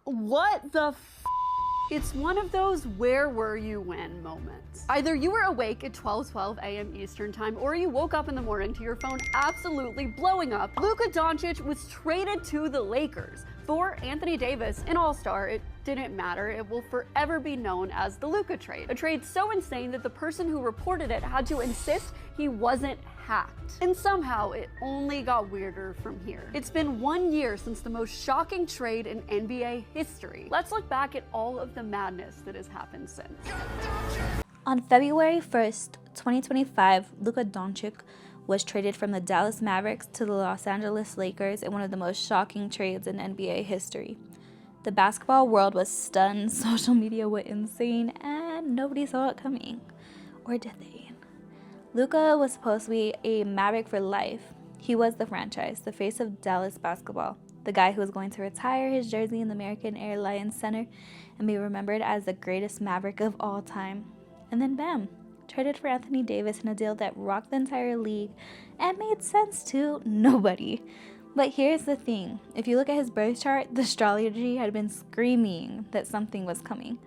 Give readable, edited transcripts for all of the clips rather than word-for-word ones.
What the It's one of those where were you when moments. Either you were awake at 12:12 a.m. Eastern time, or you woke up in the morning to your phone absolutely blowing up. Luka Doncic was traded to the Lakers for Anthony Davis, an all-star. It didn't matter. It will forever be known as the Luka trade. A trade so insane that the person who reported it had to insist he wasn't hacked. And somehow it only got weirder from here. It's been 1 year since the most shocking trade in NBA history. Let's look back at all of the madness that has happened since. On February 1st, 2025, Luka Doncic was traded from the Dallas Mavericks to the Los Angeles Lakers in one of the most shocking trades in NBA history. The basketball world was stunned, social media went insane, and nobody saw it coming. Or did they? Luka was supposed to be a Maverick for life. He was the franchise, the face of Dallas basketball, the guy who was going to retire his jersey in the American Airlines Center and be remembered as the greatest Maverick of all time. And then bam, traded for Anthony Davis in a deal that rocked the entire league and made sense to nobody. But here's the thing, if you look at his birth chart, the astrology had been screaming that something was coming.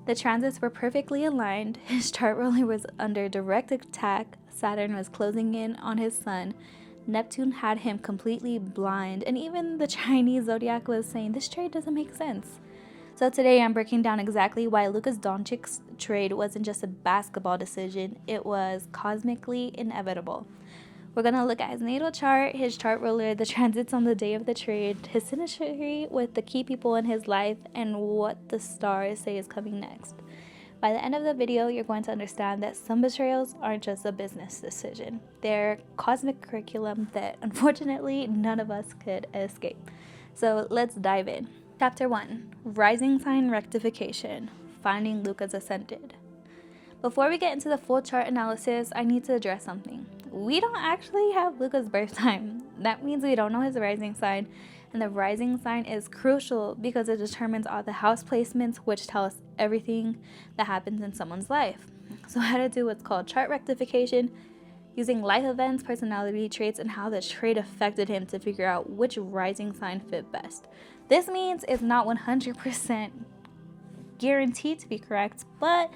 The transits were perfectly aligned, his chart ruler was under direct attack, Saturn was closing in on his sun, Neptune had him completely blind, and even the Chinese zodiac was saying this trade doesn't make sense. So today I'm breaking down exactly why Luka Doncic's trade wasn't just a basketball decision, it was cosmically inevitable. We're going to look at his natal chart, his chart ruler, the transits on the day of the trade, his synastry with the key people in his life, and what the stars say is coming next. By the end of the video, you're going to understand that some betrayals aren't just a business decision. They're cosmic curriculum that unfortunately none of us could escape. So let's dive in. Chapter 1, Rising Sign Rectification, Finding Luka's Ascended. Before we get into the full chart analysis, I need to address something. We don't actually have Luka's birth time. That means we don't know his rising sign, and the rising sign is crucial because it determines all the house placements, which tell us everything that happens in someone's life. So I had to do what's called chart rectification, using life events, personality traits, and how the trade affected him to figure out which rising sign fit best. This means it's not 100% guaranteed to be correct, but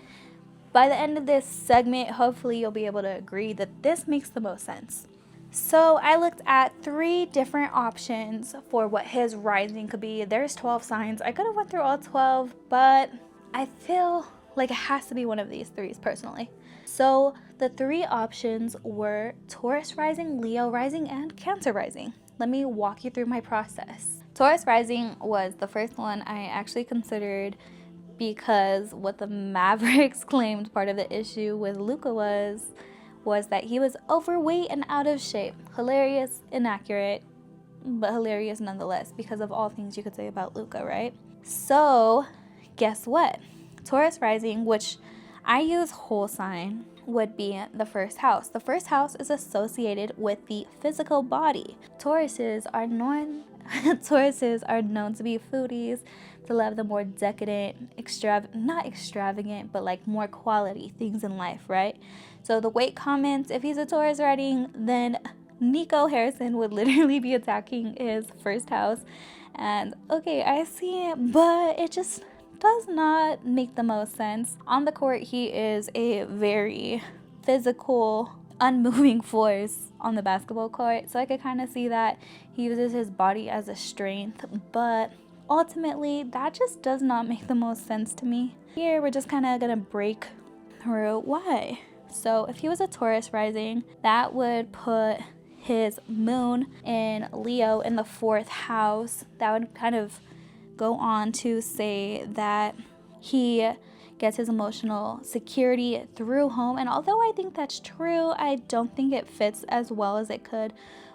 by the end of this segment, hopefully you'll be able to agree that this makes the most sense. So I looked at 3 different options for what his rising could be. There's 12 signs. I could have went through all 12, but I feel like it has to be one of these 3 personally. So the 3 options were Taurus rising, Leo rising, and Cancer rising. Let me walk you through my process. Taurus rising was the first one I actually considered because what the Mavericks claimed part of the issue with Luka was that he was overweight and out of shape. Hilarious, inaccurate, but hilarious nonetheless because of all things you could say about Luka, right? So guess what? Taurus rising, which I use whole sign, would be the first house. The first house is associated with the physical body. Tauruses are known to be foodies, to love the more decadent, not extravagant, but like more quality things in life, right? So the weight comments, if he's a Taurus rising, then Nico Harrison would literally be attacking his first house. And okay, I see it, but it just does not make the most sense. On the court, he is a very physical, unmoving force on the basketball court. So I could kind of see that he uses his body as a strength, but ultimately that just does not make the most sense to me. Here we're just kind of gonna break through why. So if he was a Taurus rising, that would put his moon in Leo in the 4th house. That would kind of go on to say that he gets his emotional security through home. And although I think that's true, I don't think it fits as well as it could.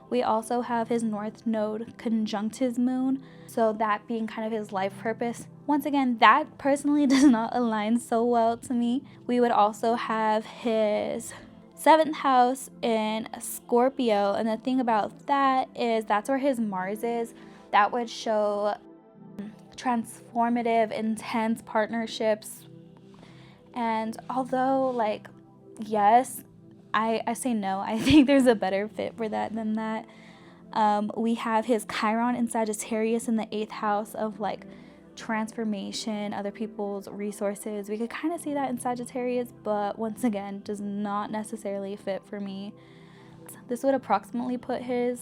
We also have his north node conjunct his moon, so that being kind of his life purpose. Once again, that personally does not align so well to me. We would also have his 7th house in Scorpio, and the thing about that is that's where his Mars is. That would show transformative, intense partnerships. And although, like, yes, I say no, I think there's a better fit for that than that. We have his Chiron in Sagittarius in the 8th house of like transformation, other people's resources. We could kind of see that in Sagittarius, but once again, does not necessarily fit for me. This would approximately put his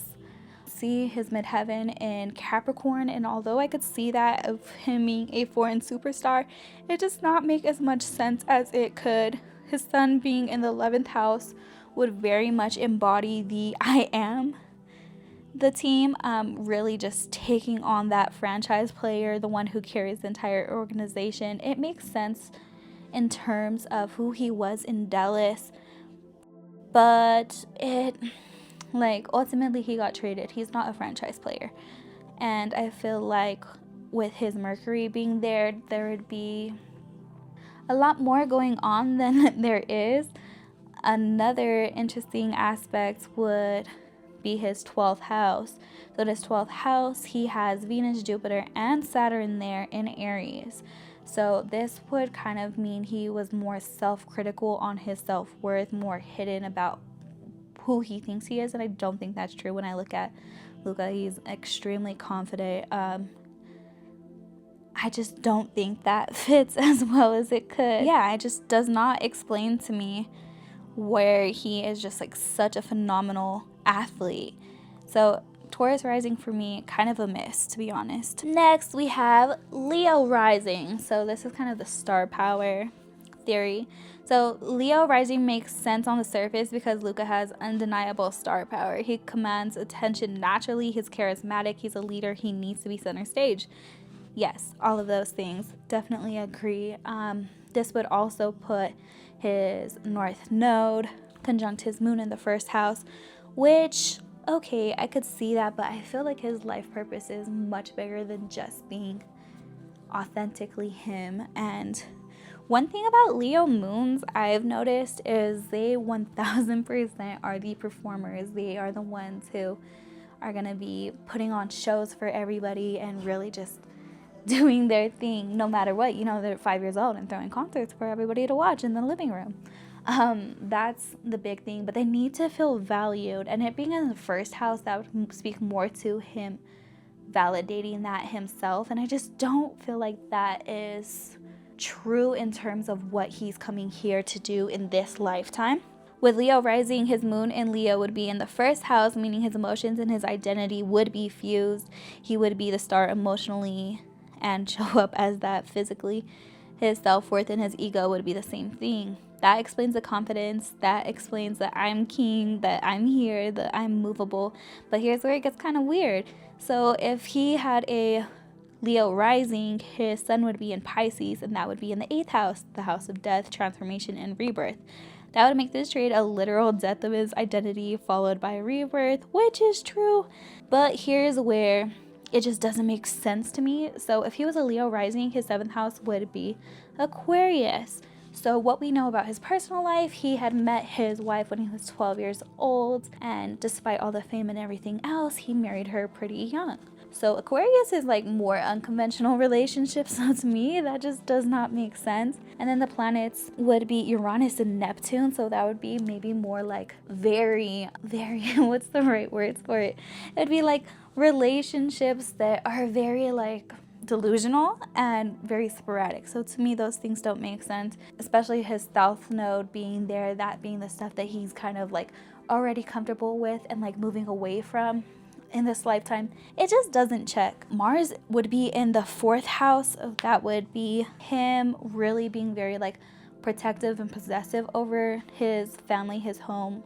midheaven in Capricorn, and although I could see that of him being a foreign superstar, it does not make as much sense as it could. His sun being in the 11th house would very much embody the I am the team, really just taking on that franchise player, the one who carries the entire organization. It makes sense in terms of who he was in Dallas, but ultimately he got traded. He's not a franchise player, and I feel like with his Mercury being there would be a lot more going on than there is. Another interesting aspect would be his 12th house. So this 12th house, he has Venus, Jupiter, and Saturn there in Aries. So this would kind of mean he was more self-critical on his self-worth, more hidden about who he thinks he is, and I don't think that's true. When I look at Luka, he's extremely confident. I just don't think that fits as well as it could. Yeah, it just does not explain to me where he is just like such a phenomenal athlete. So Taurus rising for me, kind of a miss, to be honest. Next, we have Leo rising. So this is kind of the star power theory. So Leo rising makes sense on the surface because Luka has undeniable star power. He commands attention naturally. He's charismatic. He's a leader. He needs to be center stage. Yes, all of those things. Definitely agree. This would also put his north node conjunct his moon in the first house, which, okay, I could see that, but I feel like his life purpose is much bigger than just being authentically him. And one thing about Leo moons I've noticed is they 1000% are the performers. They are the ones who are going to be putting on shows for everybody and really just doing their thing no matter what. You know, they're 5 years old and throwing concerts for everybody to watch in the living room. That's the big thing, but they need to feel valued, and it being in the first house, that would speak more to him validating that himself, and I just don't feel like that is true in terms of what he's coming here to do in this lifetime. With Leo rising, his moon in Leo would be in the first house, meaning his emotions and his identity would be fused. He would be the star emotionally and show up as that physically. His self-worth and his ego would be the same thing. That explains the confidence. That explains that I'm king, that I'm here, that I'm movable. But here's where it gets kind of weird. So if he had a Leo rising, his sun would be in Pisces, and that would be in the 8th house, the house of death, transformation, and rebirth. That would make this trade a literal death of his identity followed by a rebirth, which is true. But here's where it just doesn't make sense to me. So if he was a Leo rising, his 7th house would be Aquarius. So what we know about his personal life, he had met his wife when he was 12 years old, and despite all the fame and everything else, he married her pretty young. So Aquarius is like more unconventional relationships, so to me that just does not make sense. And then the planets would be Uranus and Neptune, so that would be maybe more like very what's the right words for it? It'd be like relationships that are very like delusional and very sporadic. So to me those things don't make sense, especially his south node being there, that being the stuff that he's kind of like already comfortable with and like moving away from in this lifetime. It just doesn't check. Mars would be in the 4th house. That would be him really being very like protective and possessive over his family, his home,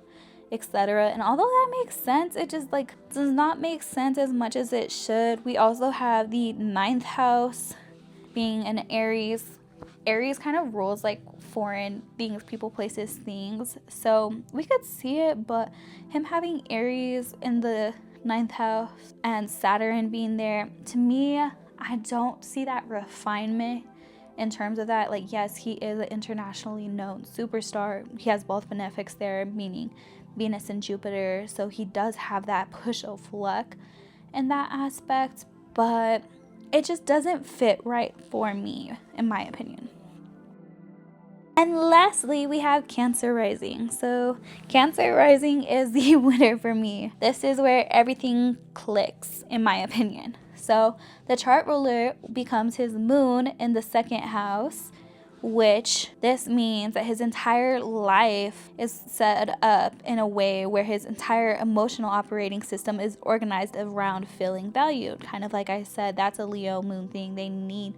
etc. And although that makes sense, it just like does not make sense as much as it should. We also have the 9th house being in Aries. Aries kind of rules like foreign things, people, places, things. So we could see it, but him having Aries in the 9th house and Saturn being there, to me, I don't see that refinement in terms of that. Like, yes, he is an internationally known superstar. He has both benefics there, meaning Venus and Jupiter, so he does have that push of luck in that aspect, but it just doesn't fit right for me, in my opinion. And lastly, we have Cancer rising. So Cancer rising is the winner for me. This is where everything clicks, in my opinion. So the chart ruler becomes his moon in the second house, which this means that his entire life is set up in a way where his entire emotional operating system is organized around feeling valued. Kind of like I said, that's a Leo moon thing. They need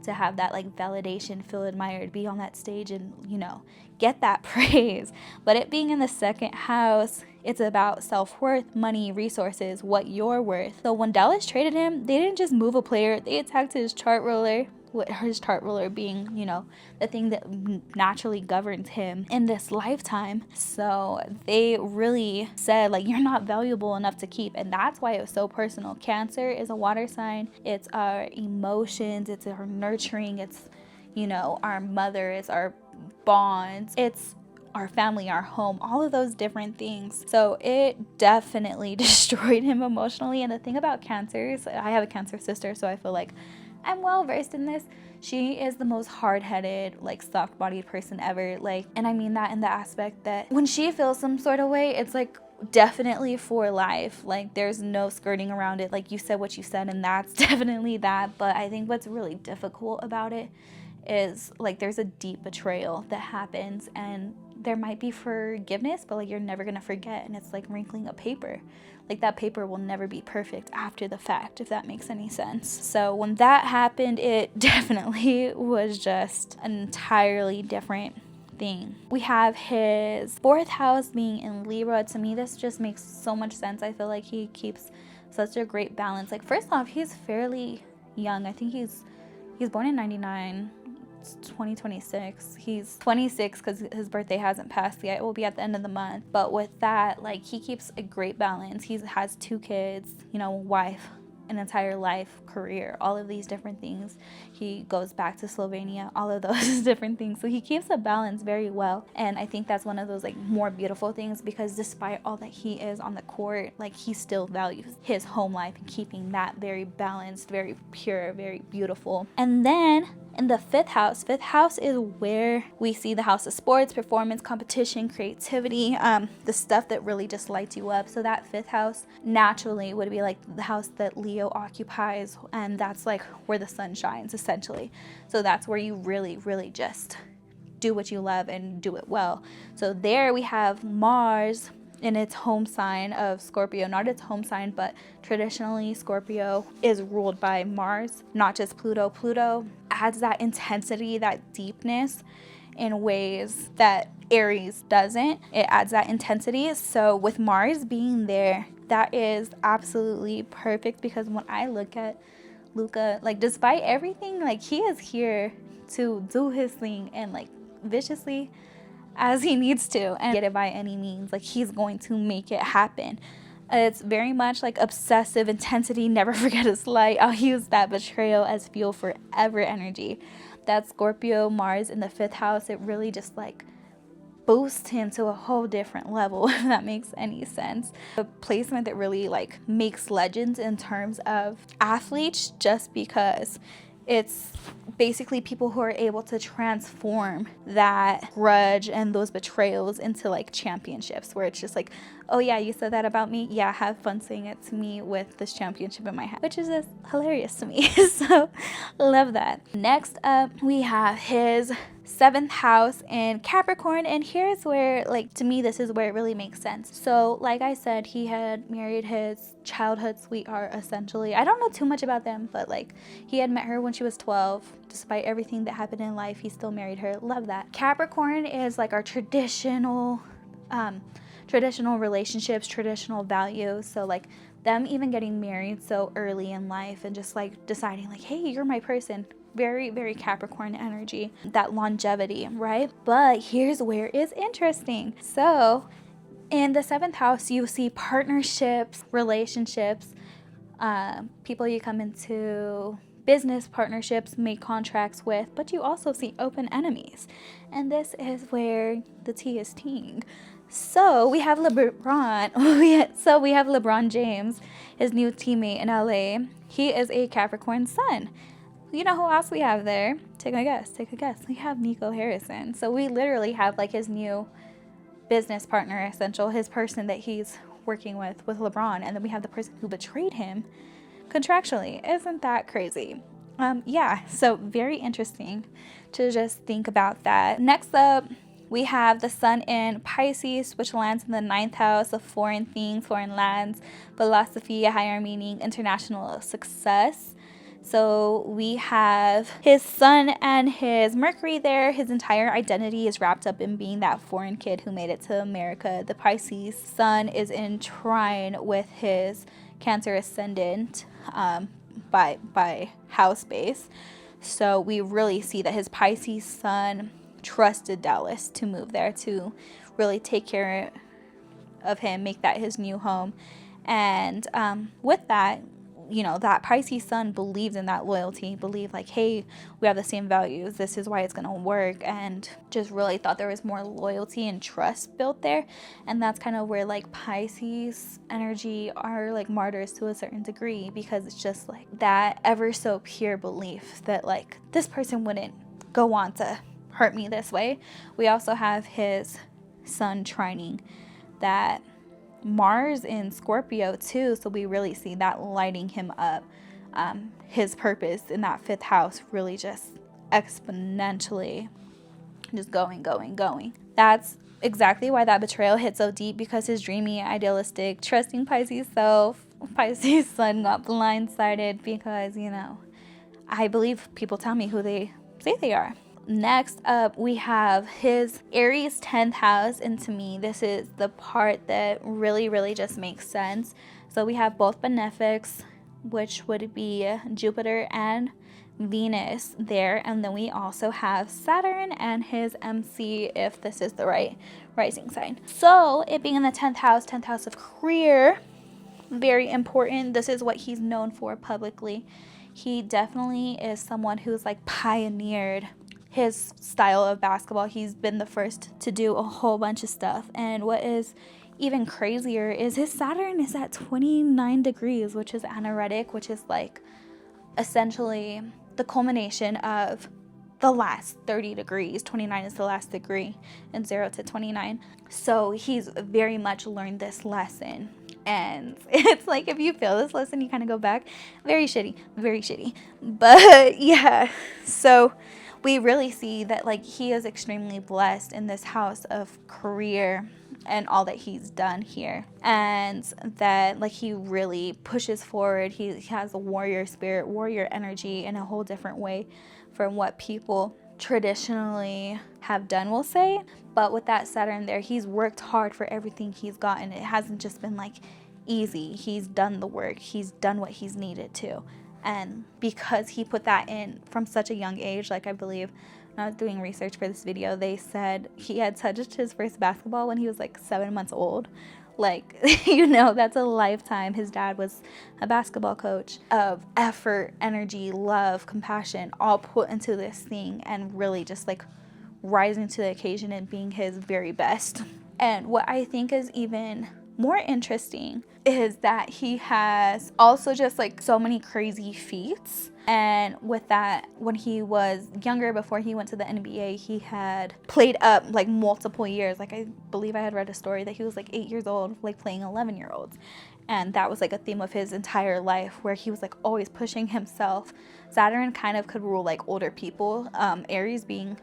to have that like validation, feel admired, be on that stage and, you know, get that praise. But it being in the second house, it's about self-worth, money, resources, what you're worth. So when Dallas traded him, they didn't just move a player, they attacked his chart ruler, with his chart ruler being, you know, the thing that naturally governs him in this lifetime. So they really said, like, you're not valuable enough to keep. And that's why it was so personal. Cancer is a water sign. It's our emotions. It's our nurturing. It's, you know, our mother. It's our bonds. It's our family, our home, all of those different things. So it definitely destroyed him emotionally. And the thing about cancers, I have a Cancer sister, so I feel like I'm well versed in this. She is the most hard-headed, like soft-bodied person ever. Like, and I mean that in the aspect that when she feels some sort of way, it's like definitely for life. Like there's no skirting around it. Like you said what you said, and that's definitely that. But I think what's really difficult about it is like there's a deep betrayal that happens, and there might be forgiveness, but like you're never gonna forget. And it's like wrinkling a paper. Like that paper will never be perfect after the fact, if that makes any sense. So when that happened, it definitely was just an entirely different thing. We have his fourth house being in Libra. To me, this just makes so much sense. I feel like he keeps such a great balance. Like first off, he's fairly young. I think he's born in 99. 2026. He's 26 because his birthday hasn't passed yet. It will be at the end of the month. But with that, like he keeps a great balance. He has 2 kids, you know, wife, an entire life, career, all of these different things. He goes back to Slovenia, all of those different things. So he keeps a balance very well. And I think that's one of those like more beautiful things, because despite all that he is on the court, like he still values his home life and keeping that very balanced, very pure, very beautiful. And then in the fifth house is where we see the house of sports, performance, competition, creativity, the stuff that really just lights you up. So that fifth house naturally would be like the house that Leo occupies, and that's like where the sun shines essentially. So that's where you really, really just do what you love and do it well. So there we have Mars in its home sign of Scorpio, not its home sign, but traditionally Scorpio is ruled by Mars, not just Pluto. Pluto adds that intensity, that deepness in ways that Aries doesn't. It adds that intensity. So with Mars being there, that is absolutely perfect, because when I look at Luka, like despite everything, like he is here to do his thing and like viciously as he needs to and get it by any means. Like he's going to make it happen. It's very much like obsessive intensity, never forget a slight. I'll use that betrayal as fuel forever energy. That Scorpio Mars in the fifth house, it really just like boosts him to a whole different level, if that makes any sense. The placement that really like makes legends in terms of athletes, just because it's basically people who are able to transform that grudge and those betrayals into like championships, where it's just like, oh yeah, you said that about me, yeah, have fun saying it to me with this championship in my hand, which is just hilarious to me. So love that. Next up, we have his seventh house in Capricorn, and here's where, like, to me this is where it really makes sense. So like I said, he had married his childhood sweetheart essentially. I don't know too much about them, but like he had met her when she was 12. Despite everything that happened in life, he still married her. Love that. Capricorn is like our traditional relationships, traditional values. So like them even getting married so early in life and just like deciding like, hey, you're my person. Very, very Capricorn energy, that longevity, right? But here's where it's interesting. So in the seventh house, you see partnerships, relationships, people you come into business partnerships, make contracts with, but you also see open enemies. And this is where the tea is teeing. So we have LeBron. We have LeBron James, his new teammate in LA. He is a Capricorn sun. You know who else we have there? Take a guess. We have Nico Harrison. So we literally have like his new business partner, essential, his person that he's working with LeBron. And then we have the person who betrayed him contractually. Isn't that crazy? Yeah, so very interesting to just think about that. Next up, we have the sun in Pisces, which lands in the 9th house of foreign things, foreign lands, philosophy, higher meaning, international success. So we have his sun and his Mercury there. His entire identity is wrapped up in being that foreign kid who made it to America. The Pisces sun is in trine with his Cancer ascendant by house base. So we really see that his Pisces sun trusted Dallas to move there, to really take care of him, make that his new home. And with that, you know, that Pisces sun believed in that loyalty, believed like, hey, we have the same values, this is why it's going to work, and just really thought there was more loyalty and trust built there. And that's kind of where like Pisces energy are like martyrs to a certain degree, because it's just like that ever so pure belief that like this person wouldn't go on to hurt me this way. We also have his sun trining that Mars in Scorpio too, so we really see that lighting him up. His purpose in that 5th house really just exponentially just going. That's exactly why that betrayal hit so deep, because his dreamy, idealistic, trusting Pisces self, Pisces sun, got blindsided because, you know, I believe people tell me who they say they are. Next up, we have his Aries 10th house, and to me, this is the part that really just makes sense. So we have both benefics, which would be Jupiter and Venus there, and then we also have Saturn and his MC, if this is the right rising sign. So it being in the 10th house of career, very important. This is what he's known for publicly. He definitely is someone who's like pioneered his style of basketball. He's been the first to do a whole bunch of stuff. And what is even crazier is his Saturn is at 29 degrees, which is anaretic, which is like essentially the culmination of the last 30 degrees. 29 is the last degree, and 0 to 29. So he's very much learned this lesson. And it's like, if you fail this lesson, you kind of go back. Very shitty. But yeah, so we really see that like he is extremely blessed in this house of career and all that he's done here, and that like he really pushes forward. He has a warrior spirit, warrior energy in a whole different way from what people traditionally have done, we'll say. But with that Saturn there, he's worked hard for everything he's gotten. It hasn't just been like easy. He's done the work. He's done what he's needed to. And because he put that in from such a young age, like I believe when I was doing research for this video, they said he had touched his first basketball when he was like 7 months old. Like, you know, that's a lifetime. His dad was a basketball coach of effort, energy, love, compassion, all put into this thing, and really just like rising to the occasion and being his very best. And what I think is even more interesting is that he has also just like so many crazy feats. And with that, when he was younger, before he went to the NBA, he had played up like multiple years. Like I believe I had read a story that he was like 8 years old, like playing 11-year-olds. And that was like a theme of his entire life, where he was like always pushing himself. Saturn kind of could rule like older people, Aries being,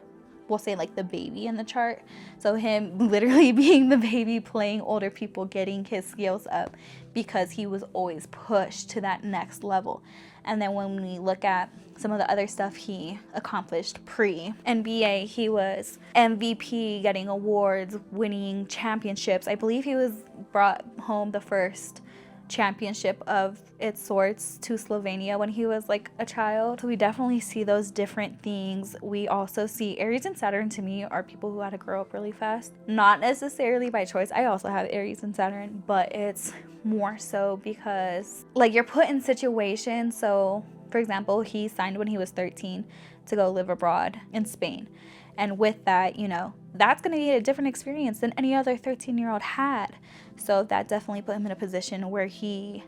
we'll say, like the baby in the chart. So him literally being the baby, playing older people, getting his skills up because he was always pushed to that next level. And then when we look at some of the other stuff he accomplished pre-NBA, he was MVP, getting awards, winning championships. I believe he was brought home the first championship of its sorts to Slovenia when he was like a child. So we definitely see those different things. We also see Aries and Saturn, to me, are people who had to grow up really fast. Not necessarily by choice. I also have Aries and Saturn, but it's more so because like you're put in situations. So for example, he signed when he was 13 to go live abroad in Spain. And with that, you know, that's going to be a different experience than any other 13-year-old had. So that definitely put him in a position where he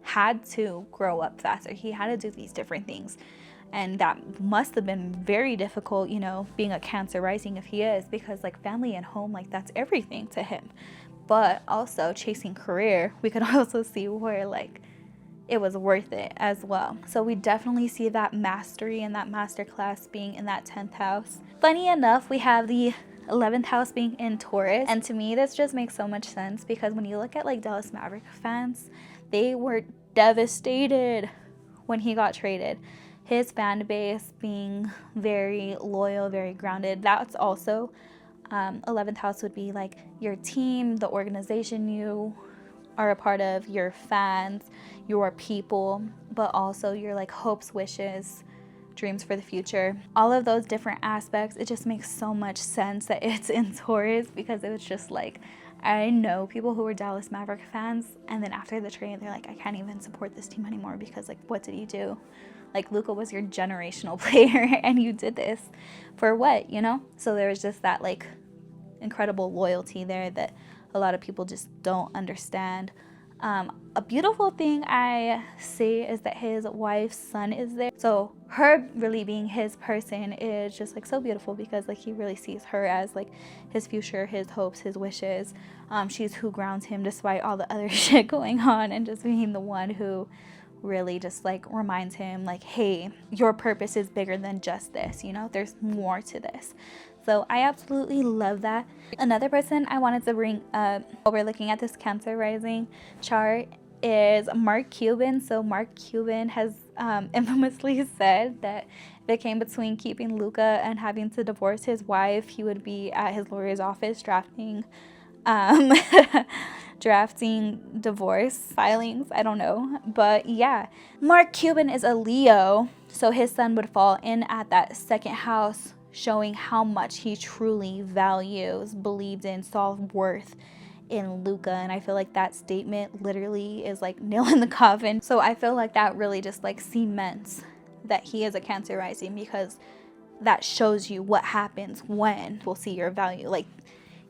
had to grow up faster. He had to do these different things. And that must have been very difficult, you know, being a Cancer rising if he is, because like family and home, like that's everything to him. But also chasing career, we could also see where like it was worth it as well. So we definitely see that mastery and that master class being in that 10th house. Funny enough, we have the 11th house being in Taurus, and to me this just makes so much sense because when you look at like Dallas Maverick fans, they were devastated when he got traded. His fan base being very loyal, very grounded. That's also 11th house would be like your team, the organization you are a part of, your fans, your people, but also your like hopes, wishes, dreams for the future. All of those different aspects, it just makes so much sense that it's in Taurus because it was just like, I know people who were Dallas Maverick fans and then after the trade they're like, I can't even support this team anymore because like, what did he do? Like, Luka was your generational player and you did this for what, you know? So there was just that like incredible loyalty there that a lot of people just don't understand. A beautiful thing I see is that his wife's son is there. So her really being his person is just like so beautiful because like he really sees her as like his future, his hopes, his wishes. She's who grounds him despite all the other shit going on, and just being the one who really just like reminds him like, hey, your purpose is bigger than just this, you know, there's more to this. So I absolutely love that. Another person I wanted to bring up while we're looking at this Cancer rising chart is Mark Cuban. So Mark Cuban has infamously said that if it came between keeping Luka and having to divorce his wife, he would be at his lawyer's office drafting drafting divorce filings. I don't know, but yeah, Mark Cuban is a Leo, so his son would fall in at that second house, showing how much he truly values, believed in, saw worth in Luka. And I feel like that statement literally is like nail in the coffin. So I feel like that really just like cements that he is a Cancer rising, because that shows you what happens when we'll see your value. Like,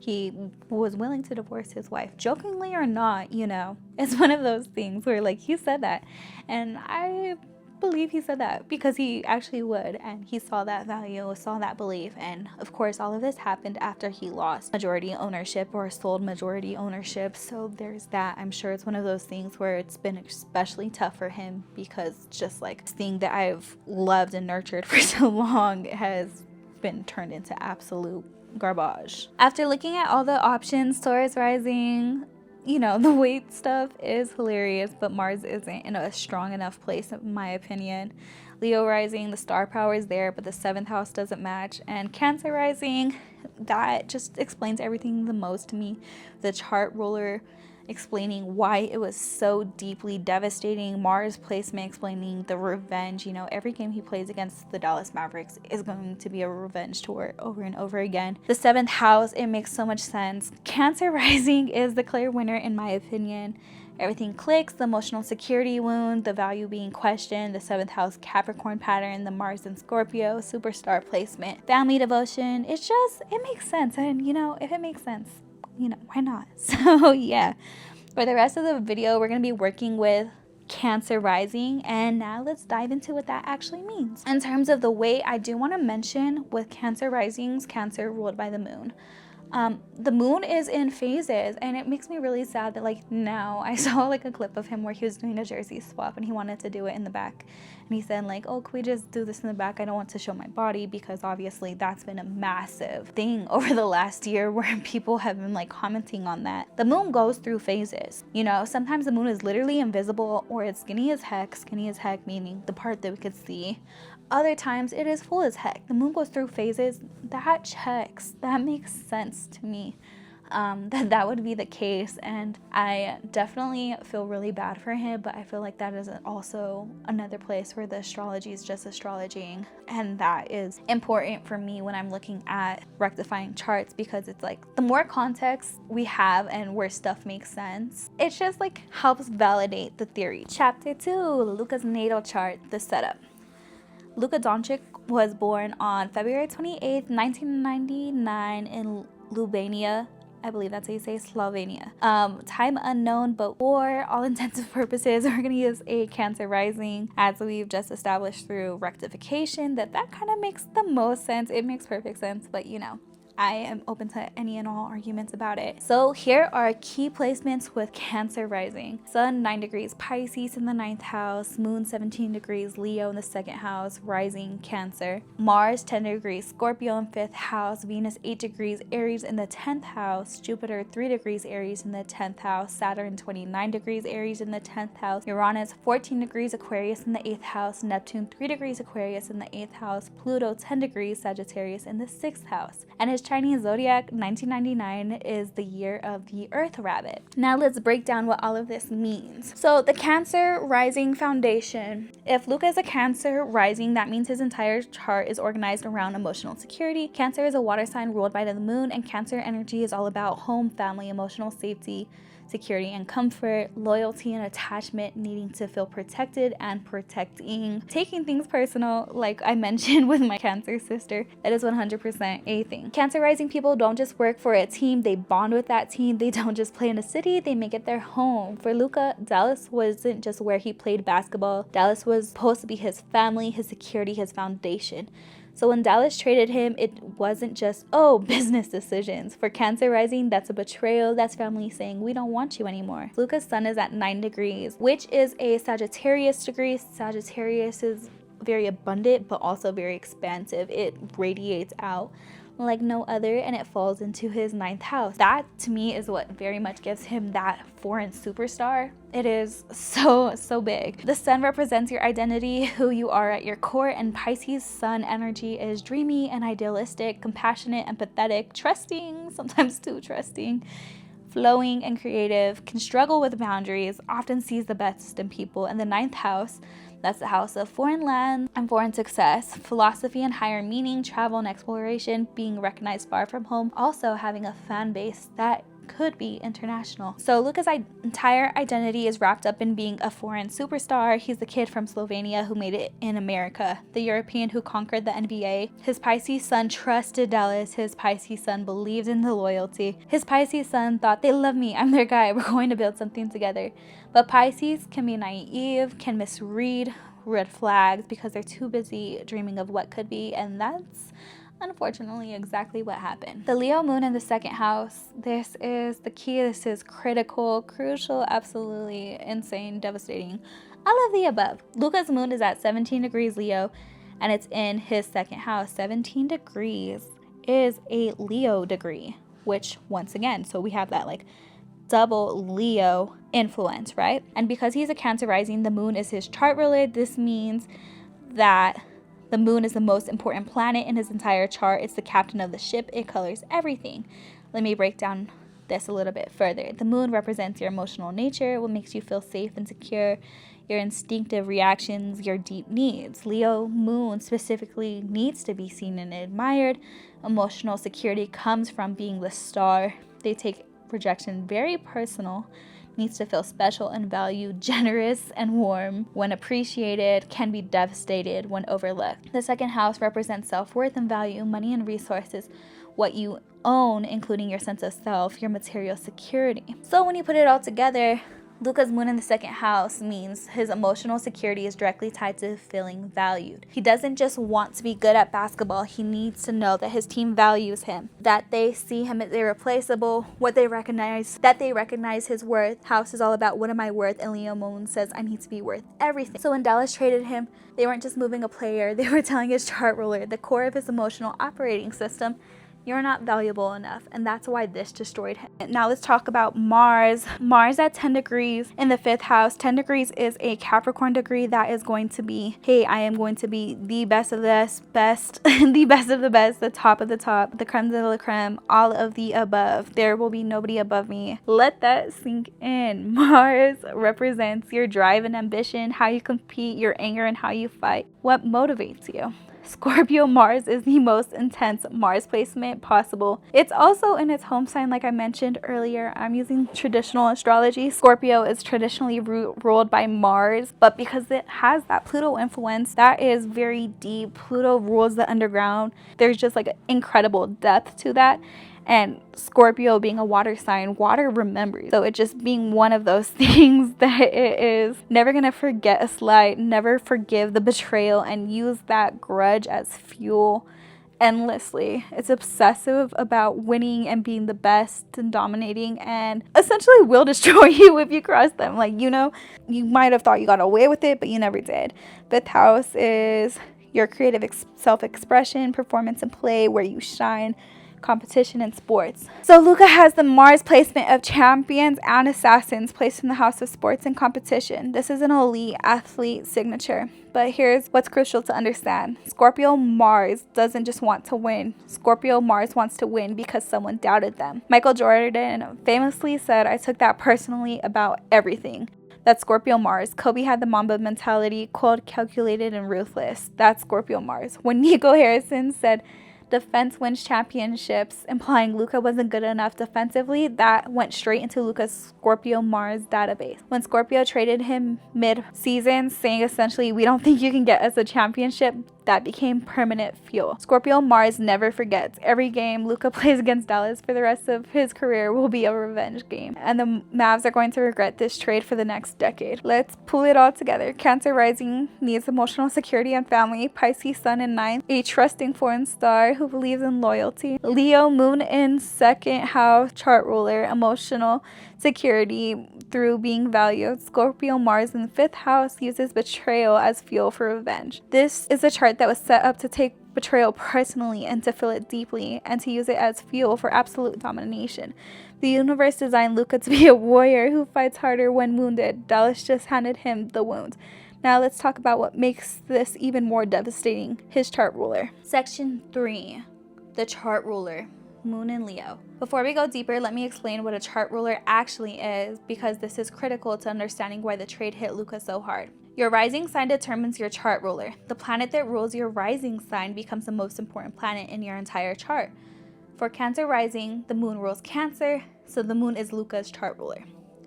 he was willing to divorce his wife, jokingly or not, you know. It's one of those things where like he said that, and I believe he said that because he actually would, and he saw that value, saw that belief. And of course all of this happened after he lost majority ownership or sold majority ownership, so there's that. I'm sure it's one of those things where it's been especially tough for him because just like this thing that I've loved and nurtured for so long has been turned into absolute garbage. After looking at all the options, Taurus rising, you know, the weight stuff is hilarious, but Mars isn't in a strong enough place in my opinion. Leo rising, the star power is there, but the 7th house doesn't match. And Cancer rising, that just explains everything the most to me. The chart ruler explaining why it was so deeply devastating. Mars placement explaining the revenge. You know, every game he plays against the Dallas Mavericks is going to be a revenge tour over and over again. The 7th house, it makes so much sense. Cancer rising is the clear winner in my opinion. Everything clicks, the emotional security wound, the value being questioned, the 7th house Capricorn pattern, the Mars and Scorpio, superstar placement, family devotion. It's just, it makes sense. And you know, if it makes sense, you know, why not? So yeah, for the rest of the video, we're going to be working with Cancer rising, and now let's dive into what that actually means. In terms of the weight, I do want to mention with Cancer risings, Cancer ruled by the moon. The moon is in phases, and it makes me really sad that like now I saw like a clip of him where he was doing a jersey swap and he wanted to do it in the back, and he said like, oh, can we just do this in the back? I don't want to show my body, because obviously that's been a massive thing over the last year where people have been like commenting on that. The moon goes through phases, you know. Sometimes the moon is literally invisible, or it's skinny as heck meaning the part that we could see. Other times it is full as heck. The moon goes through phases. That checks. That makes sense to me. That would be the case, and I definitely feel really bad for him, but I feel like that is also another place where the astrology is just astrologying, and that is important for me when I'm looking at rectifying charts, because it's like the more context we have and where stuff makes sense, it just like helps validate the theory. Chapter 2, Luka's natal chart, the setup. Luka Doncic was born on February 28th, 1999 in Ljubljana. I believe that's how you say Slovenia. Time unknown, but for all intents and purposes, we're going to use a Cancer rising, as we've just established through rectification that kind of makes the most sense. It makes perfect sense, but you know, I am open to any and all arguments about it. So here are key placements with Cancer rising. Sun 9 degrees Pisces in the 9th house, Moon 17 degrees Leo in the 2nd house, rising Cancer. Mars 10 degrees Scorpio in 5th house, Venus 8 degrees Aries in the 10th house, Jupiter 3 degrees Aries in the 10th house, Saturn 29 degrees Aries in the 10th house, Uranus 14 degrees Aquarius in the 8th house, Neptune 3 degrees Aquarius in the 8th house, Pluto 10 degrees Sagittarius in the 6th house. And his Chinese zodiac 1999 is the year of the Earth Rabbit. Now let's break down what all of this means. So the Cancer rising foundation. If Luka is a Cancer rising, that means his entire chart is organized around emotional security. Cancer is a water sign ruled by the moon, and Cancer energy is all about home, family, emotional safety, security and comfort, loyalty and attachment, needing to feel protected and protecting, taking things personal, like I mentioned with my Cancer sister. That is 100% a thing. Cancer rising people don't just work for a team, they bond with that team. They don't just play in a city, they make it their home. For Luka, Dallas wasn't just where he played basketball. Dallas was supposed to be his family, his security, his foundation. So when Dallas traded him, it wasn't just, oh, business decisions. For Cancer rising, that's a betrayal. That's family saying, we don't want you anymore. Luka's sun is at 9 degrees, which is a Sagittarius degree. Sagittarius is very abundant, but also very expansive. It radiates out like no other, and it falls into his 9th house. That to me is what very much gives him that foreign superstar. It is so big. The sun represents your identity, who you are at your core, and Pisces sun energy is dreamy and idealistic, compassionate, empathetic, trusting, sometimes too trusting, flowing and creative, can struggle with boundaries, often sees the best in people. And the 9th house, that's the house of foreign land and foreign success, philosophy and higher meaning, travel and exploration, being recognized far from home, also having a fan base that could be international. So Luka's entire identity is wrapped up in being a foreign superstar. He's the kid from Slovenia who made it in America, the European who conquered the NBA. His Pisces sun trusted Dallas. His Pisces sun believed in the loyalty. His Pisces sun thought, they love me, I'm their guy, we're going to build something together. But Pisces can be naive, can misread red flags because they're too busy dreaming of what could be, and that's unfortunately exactly what happened. The Leo moon in the 2nd house, this is the key. This is critical, crucial, absolutely insane, devastating, all of the above. Luka's moon is at 17 degrees Leo, and it's in his 2nd house. 17 degrees is a Leo degree, which once again, so we have that like double Leo influence, right? And because he's a Cancer rising, the moon is his chart ruler. This means that the moon is the most important planet in his entire chart. It's the captain of the ship. It colors everything. Let me break down this a little bit further. The moon represents your emotional nature, what makes you feel safe and secure, your instinctive reactions, your deep needs. Leo moon specifically needs to be seen and admired. Emotional security comes from being the star. They take rejection very personal, needs to feel special and valued, generous and warm. When appreciated, can be devastated when overlooked. The 2nd house represents self-worth and value, money and resources, what you own, including your sense of self, your material security. So when you put it all together, Luka's moon in the 2nd house means his emotional security is directly tied to feeling valued. He doesn't just want to be good at basketball. He needs to know that his team values him, that they see him as irreplaceable, that they recognize his worth. House is all about what am I worth, and Leo moon says I need to be worth everything. So when Dallas traded him, they weren't just moving a player, they were telling his chart ruler, the core of his emotional operating system, you're not valuable enough, and that's why this destroyed him. Now let's talk about Mars. Mars at 10 degrees in the 5th house. 10 degrees is a Capricorn degree that is going to be, hey, I am going to be the best of the best, the best of the best, the top of the top, the creme de la creme, all of the above. There will be nobody above me. Let that sink in. Mars represents your drive and ambition, how you compete, your anger, and how you fight, what motivates you. Scorpio Mars is the most intense Mars placement possible. It's also in its home sign, like I mentioned earlier. I'm using traditional astrology. Scorpio is traditionally ruled by Mars, but because it has that Pluto influence, that is very deep. Pluto rules the underground. There's just like an incredible depth to that. And Scorpio being a water sign, water remembers. So it just being one of those things that it is never gonna forget a slight, never forgive the betrayal, and use that grudge as fuel endlessly. It's obsessive about winning and being the best and dominating, and essentially will destroy you if you cross them. Like, you know, you might have thought you got away with it, but you never did. Fifth house is your creative self-expression, performance and play, where you shine, competition and sports. So Luka has the Mars placement of champions and assassins placed in the house of sports and competition. This is an elite athlete signature. But here's what's crucial to understand. Scorpio Mars doesn't just want to win. Scorpio Mars wants to win because someone doubted them. Michael Jordan famously said, "I took that personally about everything." That's Scorpio Mars. Kobe had the Mamba mentality, cold, calculated, and ruthless. That's Scorpio Mars. When Nico Harrison said, "Defense wins championships," implying Luka wasn't good enough defensively, that went straight into Luka's Scorpio Mars database. When Scorpio traded him mid-season, saying essentially, "We don't think you can get us a championship," that became permanent fuel. Scorpio Mars never forgets. Every game Luka plays against Dallas for the rest of his career will be a revenge game. And the Mavs are going to regret this trade for the next decade. Let's pull it all together. Cancer rising needs emotional security and family. Pisces sun in ninth, a trusting foreign star who believes in loyalty. Leo moon in second house, chart ruler, emotional security through being valued. Scorpio Mars in the fifth house uses betrayal as fuel for revenge. This is a chart that was set up to take betrayal personally and to feel it deeply and to use it as fuel for absolute domination. The universe designed Luka to be a warrior who fights harder when wounded. Dallas just handed him the wound. Now let's talk about what makes this even more devastating, his chart ruler. Section 3, the chart ruler. Moon in Leo. Before we go deeper, let me explain what a chart ruler actually is, because this is critical to understanding why the trade hit Luka so hard. Your rising sign determines your chart ruler. The planet that rules your rising sign becomes the most important planet in your entire chart. For Cancer rising, the moon rules Cancer, so the moon is Luka's chart ruler.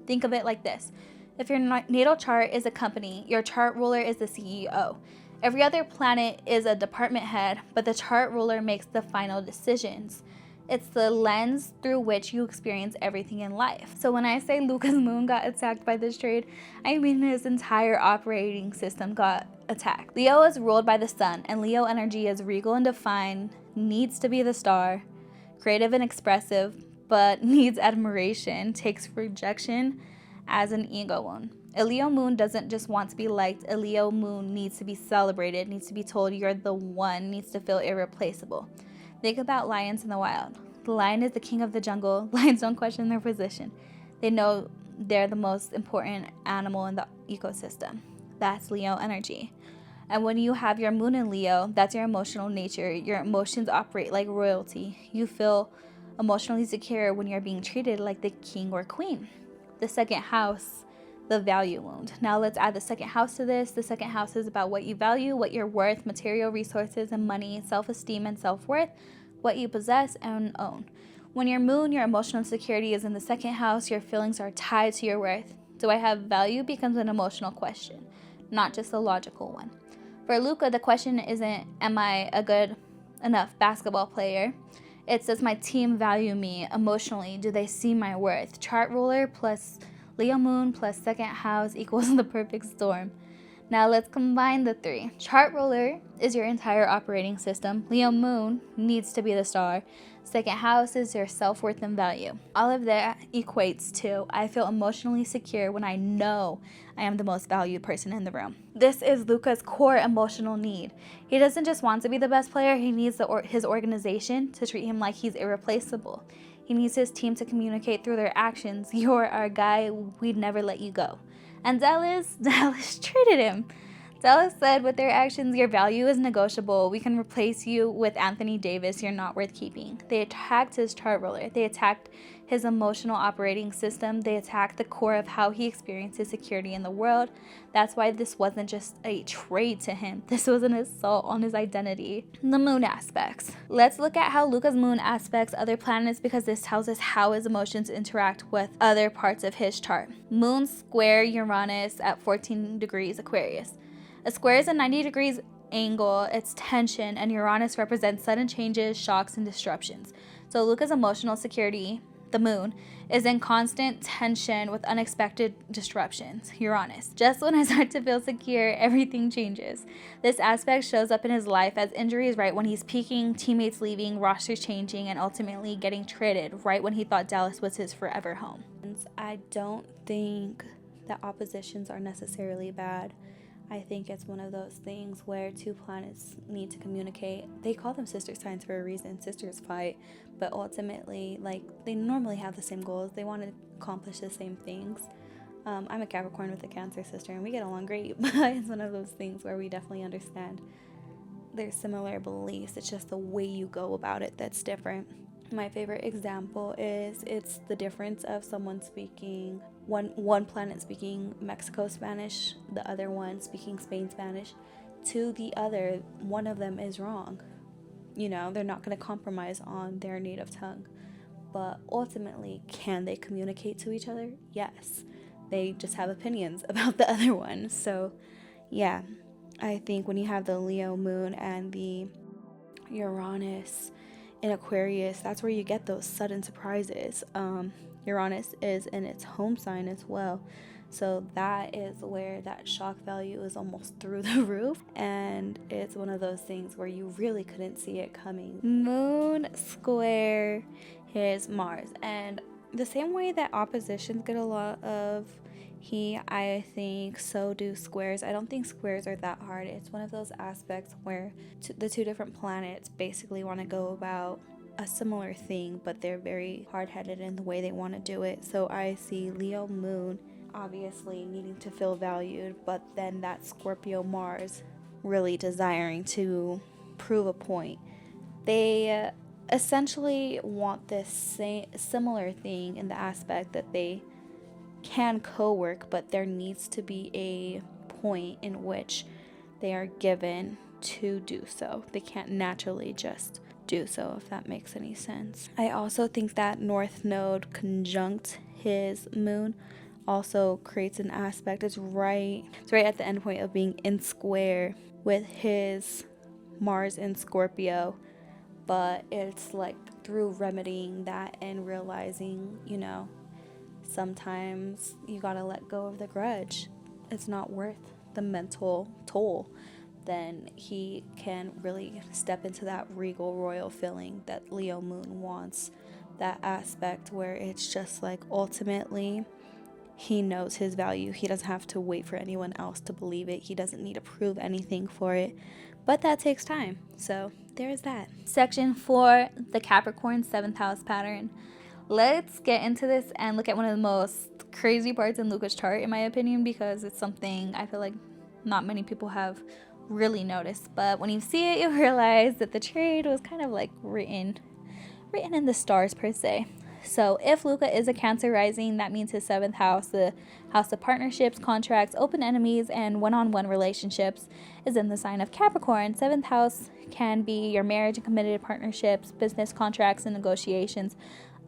Think of it like this. If your natal chart is a company, your chart ruler is the CEO. Every other planet is a department head, but the chart ruler makes the final decisions. It's the lens through which you experience everything in life. So when I say Luka's moon got attacked by this trade, I mean his entire operating system got attacked. Leo is ruled by the sun, and Leo energy is regal and defined, needs to be the star, creative and expressive, but needs admiration, takes rejection as an ego wound. A Leo moon doesn't just want to be liked. A Leo moon needs to be celebrated, needs to be told you're the one, needs to feel irreplaceable. Think about lions in the wild. The lion is the king of the jungle. Lions don't question their position. They know they're the most important animal in the ecosystem. That's Leo energy. And when you have your moon in Leo, that's your emotional nature. Your emotions operate like royalty. You feel emotionally secure when you're being treated like the king or queen. The second house, the value wound. Now let's add the second house to this. The second house is about what you value, what you're worth, material resources and money, self-esteem and self-worth, what you possess and own. When your moon, your emotional security is in the second house, your feelings are tied to your worth. Do I have value becomes an emotional question, not just a logical one. For Luka, the question isn't, am I a good enough basketball player? It's, does my team value me emotionally? Do they see my worth? Chart ruler plus Leo moon plus second house equals the perfect storm. Now let's combine the three. Chart ruler is your entire operating system. Leo moon needs to be the star. Second house is your self-worth and value. All of that equates to, I feel emotionally secure when I know I am the most valued person in the room. This is Luka's core emotional need. He doesn't just want to be the best player, he needs his organization to treat him like he's irreplaceable. He needs his team to communicate through their actions. You're our guy, we'd never let you go. And Dallas treated him. Dallas said, with their actions, your value is negotiable. We can replace you with Anthony Davis. You're not worth keeping. They attacked his chart ruler. They attacked his emotional operating system. They attacked the core of how he experiences security in the world. That's why this wasn't just a trade to him. This was an assault on his identity. The moon aspects. Let's look at how Luka's moon aspects other planets, because this tells us how his emotions interact with other parts of his chart. Moon square Uranus at 14 degrees Aquarius. A square is a 90 degrees angle, it's tension, and Uranus represents sudden changes, shocks, and disruptions. So Luka's emotional security the moon, is in constant tension with unexpected disruptions, Uranus. Just when I start to feel secure, everything changes. This aspect shows up in his life as injuries right when he's peaking, teammates leaving, rosters changing, and ultimately getting traded right when he thought Dallas was his forever home. I don't think that oppositions are necessarily bad. I think it's one of those things where two planets need to communicate. They call them sister signs for a reason. Sisters fight, but ultimately, like, they normally have the same goals. They want to accomplish the same things. I'm a Capricorn with a Cancer sister, and we get along great, but it's one of those things where we definitely understand there's similar beliefs. It's just the way you go about it that's different. My favorite example is it's the difference of someone speaking, one planet speaking Mexico Spanish, the other one speaking Spain Spanish. To the other, one of them is wrong. You know, they're not going to compromise on their native tongue. But ultimately, can they communicate to each other? Yes. They just have opinions about the other one. So, yeah, I think when you have the Leo moon and the Uranus in Aquarius, that's where you get those sudden surprises. Uranus is in its home sign as well, so that is where that shock value is almost through the roof, and it's one of those things where you really couldn't see it coming. Moon square his Mars, and the same way that oppositions get a lot of heat, I think so do squares. I don't think squares are that hard. It's one of those aspects where the two different planets basically want to go about a similar thing, but they're very hard-headed in the way they want to do it. So I see Leo moon obviously needing to feel valued, but then that Scorpio Mars really desiring to prove a point. They essentially want this similar thing in the aspect that they can co-work, but there needs to be a point in which they are given to do so. They can't naturally just do so, if that makes any sense. I also think that North Node conjunct his moon also creates an aspect. It's right at the end point of being in square with his Mars in Scorpio, but it's like through remedying that and realizing, you know, sometimes you gotta let go of the grudge. It's not worth the mental toll. Then he can really step into that regal royal feeling that Leo moon wants. That aspect where it's just like ultimately he knows his value. He doesn't have to wait for anyone else to believe it. He doesn't need to prove anything for it. But that takes time. So there's that. Section 4, the Capricorn 7th house pattern. Let's get into this and look at one of the most crazy parts in Luka's chart, in my opinion, because it's something I feel like not many people have really noticed. But when you see it, you realize that the trade was kind of like written in the stars per se. So if Luka is a Cancer rising, that means his 7th house, the house of partnerships, contracts, open enemies, and one-on-one relationships, is in the sign of Capricorn. 7th house can be your marriage and committed partnerships, business contracts and negotiations.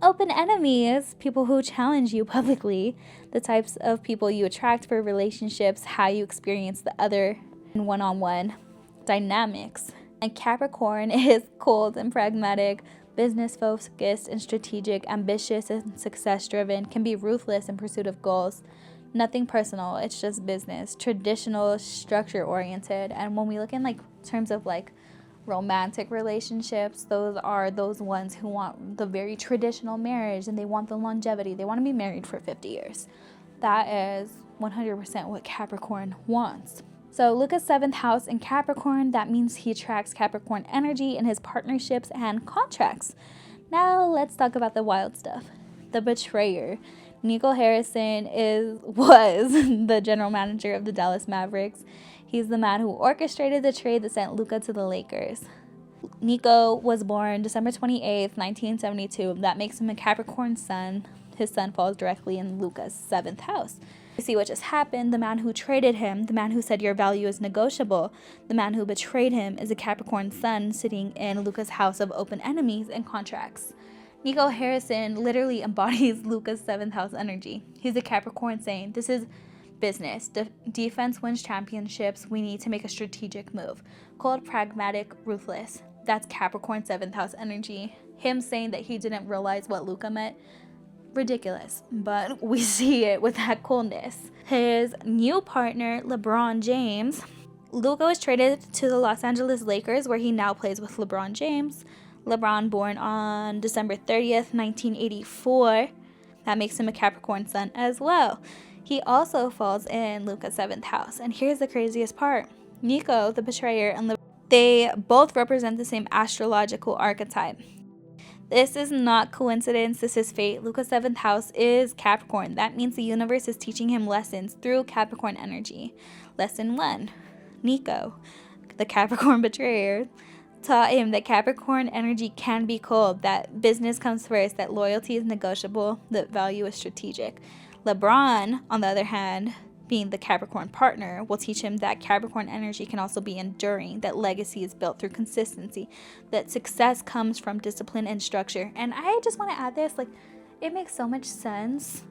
Open enemies, people who challenge you publicly, the types of people you attract for relationships, how you experience the other in one-on-one dynamics. And Capricorn is cold and pragmatic, business focused and strategic, ambitious and success driven, can be ruthless in pursuit of goals. Nothing personal, it's just business, traditional, structure oriented. And when we look in like terms of like romantic relationships, those are those ones who want the very traditional marriage and they want the longevity. They want to be married for 50 years. That is 100% what Capricorn wants. So Luka's 7th house in Capricorn, that means he attracts Capricorn energy in his partnerships and contracts. Now let's talk about the wild stuff. The betrayer. Nicco Harrison was the general manager of the Dallas Mavericks. He's the man who orchestrated the trade that sent Luka to the Lakers. Nicco was born December 28th, 1972. That makes him a Capricorn sun. His sun falls directly in Luka's 7th house. You see what just happened. The man who traded him, the man who said your value is negotiable, the man who betrayed him is a Capricorn sun sitting in Luka's house of open enemies and contracts. Nicco Harrison literally embodies Luka's 7th house energy. He's a Capricorn saying, this is business. Defense wins championships. We need to make a strategic move. Cold, pragmatic, ruthless. That's Capricorn 7th house energy. Him saying that he didn't realize what Luka meant. ridiculous, but we see it with that coolness. His new partner, LeBron James. Luka was traded to the Los Angeles Lakers, where he now plays with LeBron James. LeBron born on December 30th, 1984. That makes him a Capricorn sun as well. He also falls in Luka's 7th house. And here's the craziest part. Nicco, the betrayer, and they both represent the same astrological archetype. This is not coincidence. This is fate. Luka's 7th house is Capricorn. That means the universe is teaching him lessons through Capricorn energy. Lesson 1. Nicco, the Capricorn betrayer, taught him that Capricorn energy can be cold, that business comes first, that loyalty is negotiable, that value is strategic. LeBron, on the other hand, being the Capricorn partner, will teach him that Capricorn energy can also be enduring, that legacy is built through consistency, that success comes from discipline and structure. And I just want to add this, like, it makes so much sense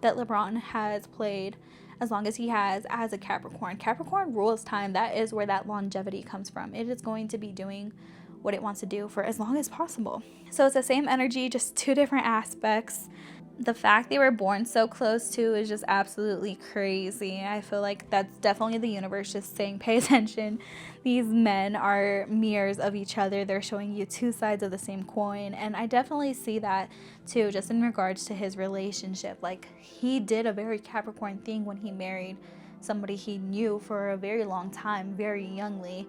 that LeBron has played as long as he has as a Capricorn. Capricorn rules time. That is where that longevity comes from. It is going to be doing what it wants to do for as long as possible. So it's the same energy, just two different aspects. The fact they were born so close to is just absolutely crazy. I feel like that's definitely the universe just saying, pay attention. These men are mirrors of each other. They're showing you two sides of the same coin. And I definitely see that too, just in regards to his relationship. Like, he did a very Capricorn thing when he married somebody he knew for a very long time, very youngly,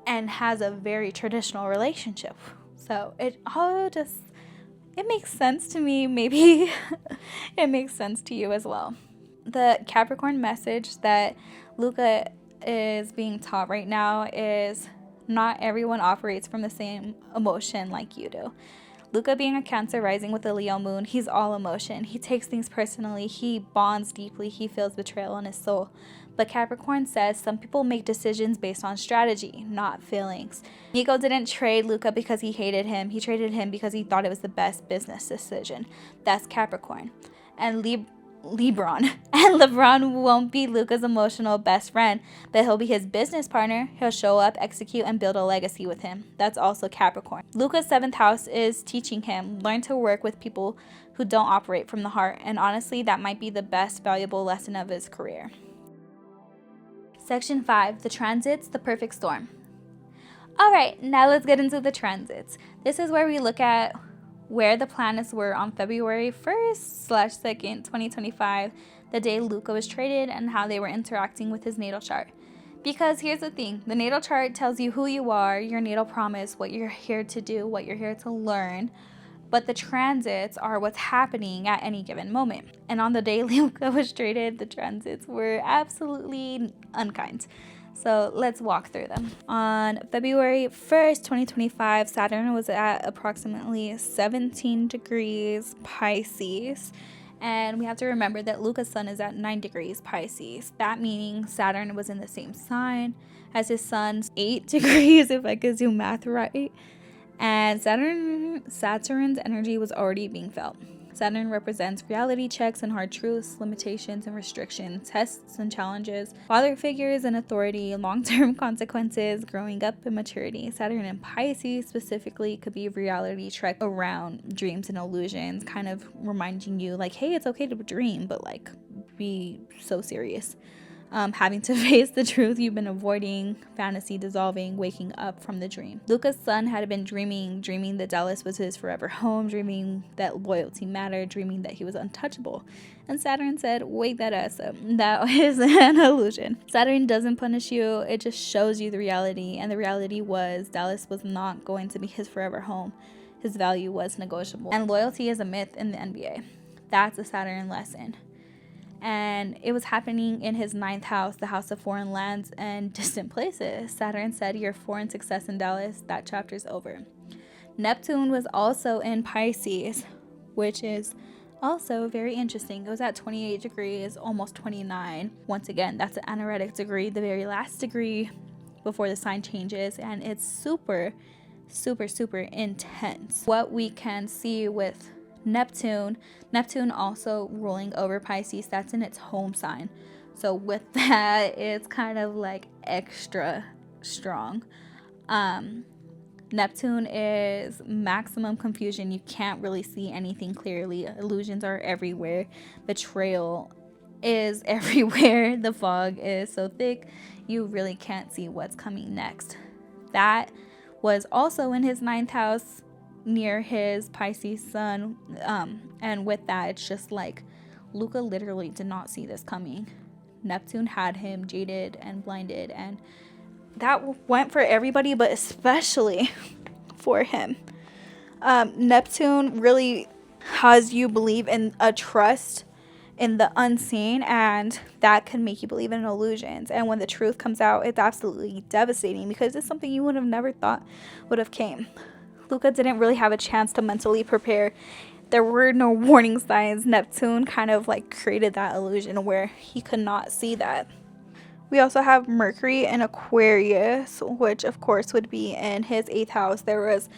and has a very traditional relationship. So it all just, it makes sense to me. Maybe it makes sense to you as well. The Capricorn message that Luka is being taught right now is not everyone operates from the same emotion like you do. Luka, being a Cancer rising with a Leo moon, he's all emotion. He takes things personally. He bonds deeply. He feels betrayal in his soul. But Capricorn says some people make decisions based on strategy, not feelings. Nicco didn't trade Luka because he hated him. He traded him because he thought it was the best business decision. That's Capricorn. And LeBron won't be Luka's emotional best friend, but he'll be his business partner. He'll show up, execute, and build a legacy with him. That's also Capricorn. Luka's 7th house is teaching him, learn to work with people who don't operate from the heart. And honestly, that might be the best valuable lesson of his career. Section 5, the transits, the perfect storm. Alright, now let's get into the transits. This is where we look at where the planets were on February 1st/2nd, 2025, the day Luka was traded, and how they were interacting with his natal chart. Because here's the thing, the natal chart tells you who you are, your natal promise, what you're here to do, what you're here to learn. But the transits are what's happening at any given moment. And on the day Luka was traded, the transits were absolutely unkind. So let's walk through them. On February 1st, 2025, Saturn was at approximately 17 degrees Pisces. And we have to remember that Luka's sun is at 9 degrees Pisces. That meaning Saturn was in the same sign as his sun's 8 degrees, if I could do math right. And Saturn's energy was already being felt. Saturn represents reality checks and hard truths, limitations and restrictions, tests and challenges, father figures and authority, long-term consequences, growing up and maturity. Saturn in Pisces specifically could be a reality check around dreams and illusions, kind of reminding you like, hey, it's okay to dream, but like be so serious. Having to face the truth you've been avoiding, fantasy dissolving, waking up from the dream. Luka's sun had been dreaming that Dallas was his forever home, dreaming that loyalty mattered, dreaming that he was untouchable. And Saturn said, wake that ass up. That is an illusion. Saturn doesn't punish you, it just shows you the reality. And the reality was Dallas was not going to be his forever home. His value was negotiable. And loyalty is a myth in the NBA. That's a Saturn lesson. And it was happening in his 9th house, the house of foreign lands and distant places. Saturn said, your foreign success in Dallas, that chapter's over. Neptune was also in Pisces, which is also very interesting. It was at 28 degrees, almost 29. Once again, that's an anaretic degree, the very last degree before the sign changes. And it's super, super, super intense. What we can see with Neptune also ruling over Pisces, that's in its home sign. So with that, it's kind of like extra strong. Neptune is maximum confusion. You can't really see anything clearly. Illusions are everywhere. Betrayal is everywhere. The fog is so thick, you really can't see what's coming next. That was also in his 9th house near his Pisces sun. And with that, it's just like Luka literally did not see this coming. Neptune had him jaded and blinded, and that went for everybody, but especially for him. Neptune really has you believe in a trust in the unseen, and that can make you believe in illusions. And when the truth comes out, it's absolutely devastating because it's something you would have never thought would have came. Luka didn't really have a chance to mentally prepare. There were no warning signs. Neptune kind of like created that illusion where he could not see that. We also have Mercury in Aquarius, which of course would be in his 8th house. There was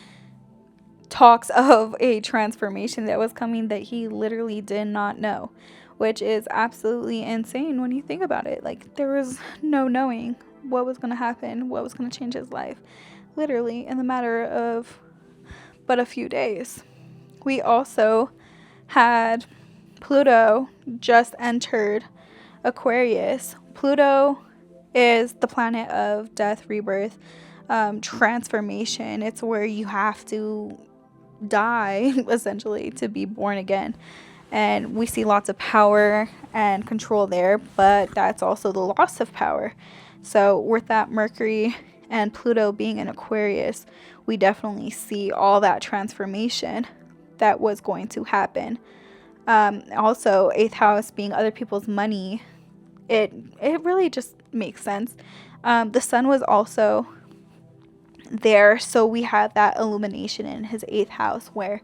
talks of a transformation that was coming that he literally did not know, which is absolutely insane when you think about it. Like, there was no knowing what was going to happen, what was going to change his life, literally in the matter of but a few days. We also had Pluto just entered Aquarius. Pluto is the planet of death, rebirth, transformation. It's where you have to die, essentially, to be born again. And we see lots of power and control there, but that's also the loss of power. So with that Mercury and Pluto being in Aquarius, we definitely see all that transformation that was going to happen. Also, 8th house being other people's money, it really just makes sense. The sun was also there, so we had that illumination in his 8th house where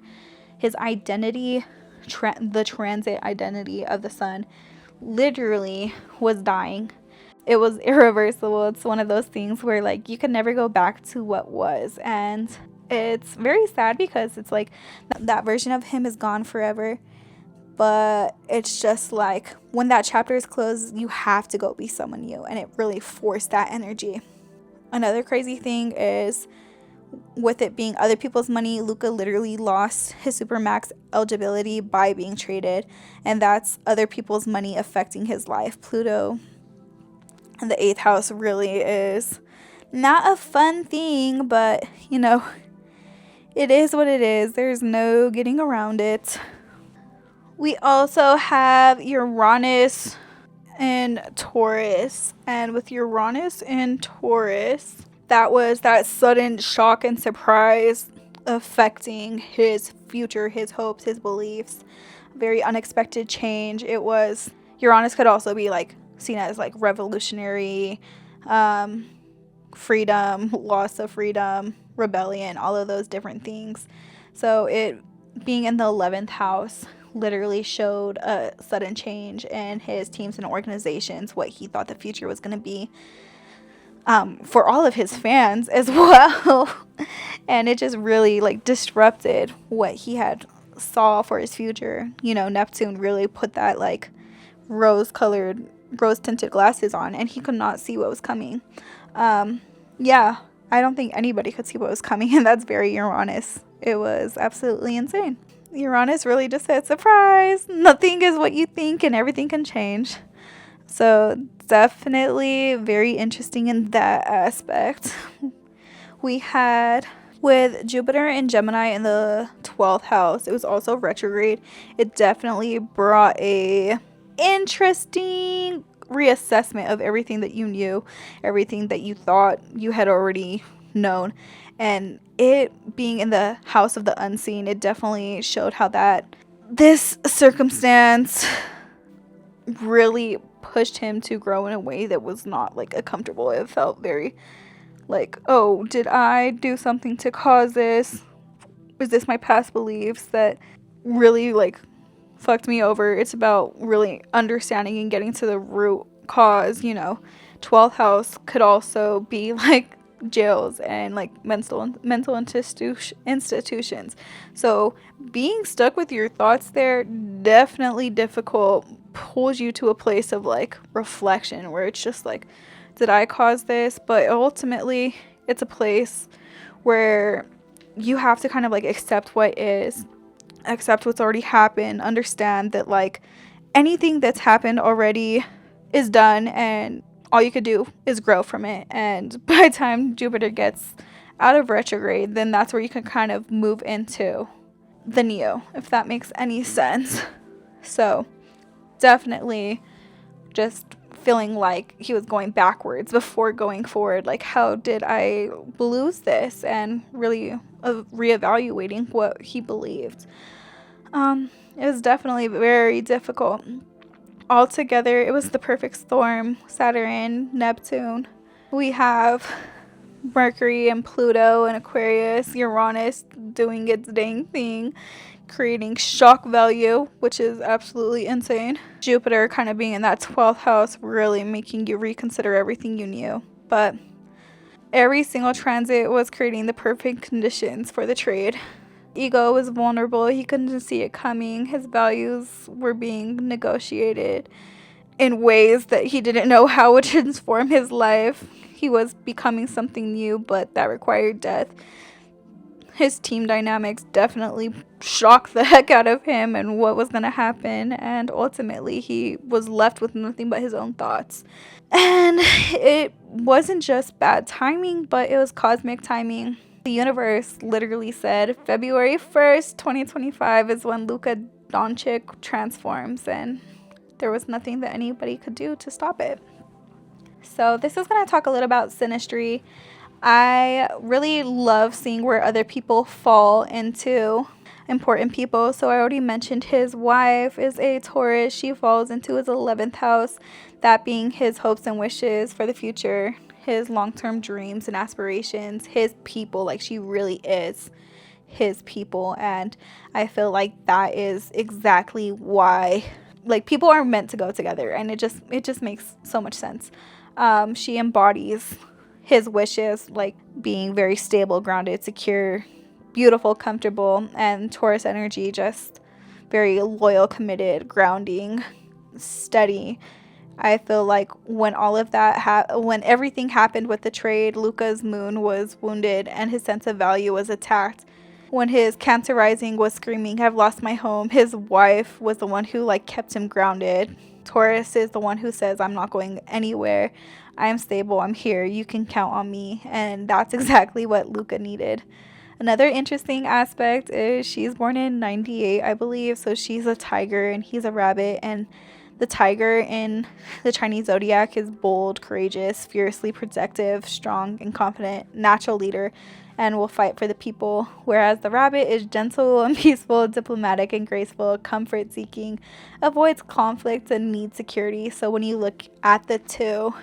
his identity, the transit identity of the sun, literally was dying. It was irreversible. It's one of those things where like you can never go back to what was, and it's very sad because it's like that version of him is gone forever. But it's just like when that chapter is closed, you have to go be someone new, and it really forced that energy. Another crazy thing is, with it being other people's money, Luka literally lost his supermax eligibility by being traded, and that's other people's money affecting his life. Pluto in the 8th house really is not a fun thing, but you know, it is what it is. There's no getting around it. We also have Uranus in Taurus, and with Uranus in Taurus, that was that sudden shock and surprise affecting his future, his hopes, his beliefs. Very unexpected change. It was, Uranus could also be like seen as like revolutionary, freedom, loss of freedom, rebellion, all of those different things. So it being in the 11th house literally showed a sudden change in his teams and organizations, what he thought the future was going to be, for all of his fans as well. And it just really like disrupted what he had saw for his future. You know, Neptune really put that like rose tinted glasses on, and he could not see what was coming. Yeah, I don't think anybody could see what was coming, and that's very Uranus. It was absolutely insane. Uranus really just said, surprise, nothing is what you think and everything can change. So definitely very interesting in that aspect. We had with Jupiter and Gemini in the 12th house, it was also retrograde. It definitely brought a interesting reassessment of everything that you knew, everything that you thought you had already known. And it being in the house of the unseen, it definitely showed how that this circumstance really pushed him to grow in a way that was not like a comfortable. It felt very like, oh, did I do something to cause this? Is this my past beliefs that really like fucked me over? It's about really understanding and getting to the root cause. You know, 12th house could also be like jails and like mental institutions. So being stuck with your thoughts there, definitely difficult, pulls you to a place of like reflection where it's just like, did I cause this? But ultimately it's a place where you have to kind of like accept what is, accept what's already happened, understand that like anything that's happened already is done and all you could do is grow from it. And by the time Jupiter gets out of retrograde, then that's where you can kind of move into the new, if that makes any sense. So definitely just feeling like he was going backwards before going forward. Like, how did I lose this? And really reevaluating what he believed. It was definitely very difficult. Altogether, it was the perfect storm. Saturn, Neptune. We have Mercury and Pluto and Aquarius, Uranus doing its dang thing, creating shock value, which is absolutely insane. Jupiter kind of being in that 12th house, really making you reconsider everything you knew. But every single transit was creating the perfect conditions for the trade. Ego was vulnerable. He couldn't see it coming. His values were being negotiated in ways that he didn't know how would transform his life. He was becoming something new, but that required death. His team dynamics definitely shocked the heck out of him and what was going to happen. And ultimately, he was left with nothing but his own thoughts. And it wasn't just bad timing, but it was cosmic timing. The universe literally said February 1st, 2025 is when Luka Doncic transforms, and there was nothing that anybody could do to stop it. So this is going to talk a little about synastry. I really love seeing where other people fall into important people. So I already mentioned his wife is a Taurus. She falls into his 11th house, that being his hopes and wishes for the future, his long-term dreams and aspirations, his people. Like, she really is his people. And I feel like that is exactly why, like, people are meant to go together, and it just makes so much sense. She embodies his wishes, like being very stable, grounded, secure, beautiful, comfortable, and Taurus energy, just very loyal, committed, grounding, steady. I feel like when all of that when everything happened with the trade, Luka's moon was wounded and his sense of value was attacked. When his Cancer rising was screaming, "I've lost my home," his wife was the one who like kept him grounded. Taurus is the one who says, "I'm not going anywhere. I am stable. I'm here. You can count on me." And that's exactly what Luka needed. Another interesting aspect is she's born in 98, I believe. So she's a tiger and he's a rabbit. And the tiger in the Chinese zodiac is bold, courageous, fiercely protective, strong, and confident, natural leader, and will fight for the people. Whereas the rabbit is gentle and peaceful, diplomatic and graceful, comfort-seeking, avoids conflict, and needs security. So when you look at the two,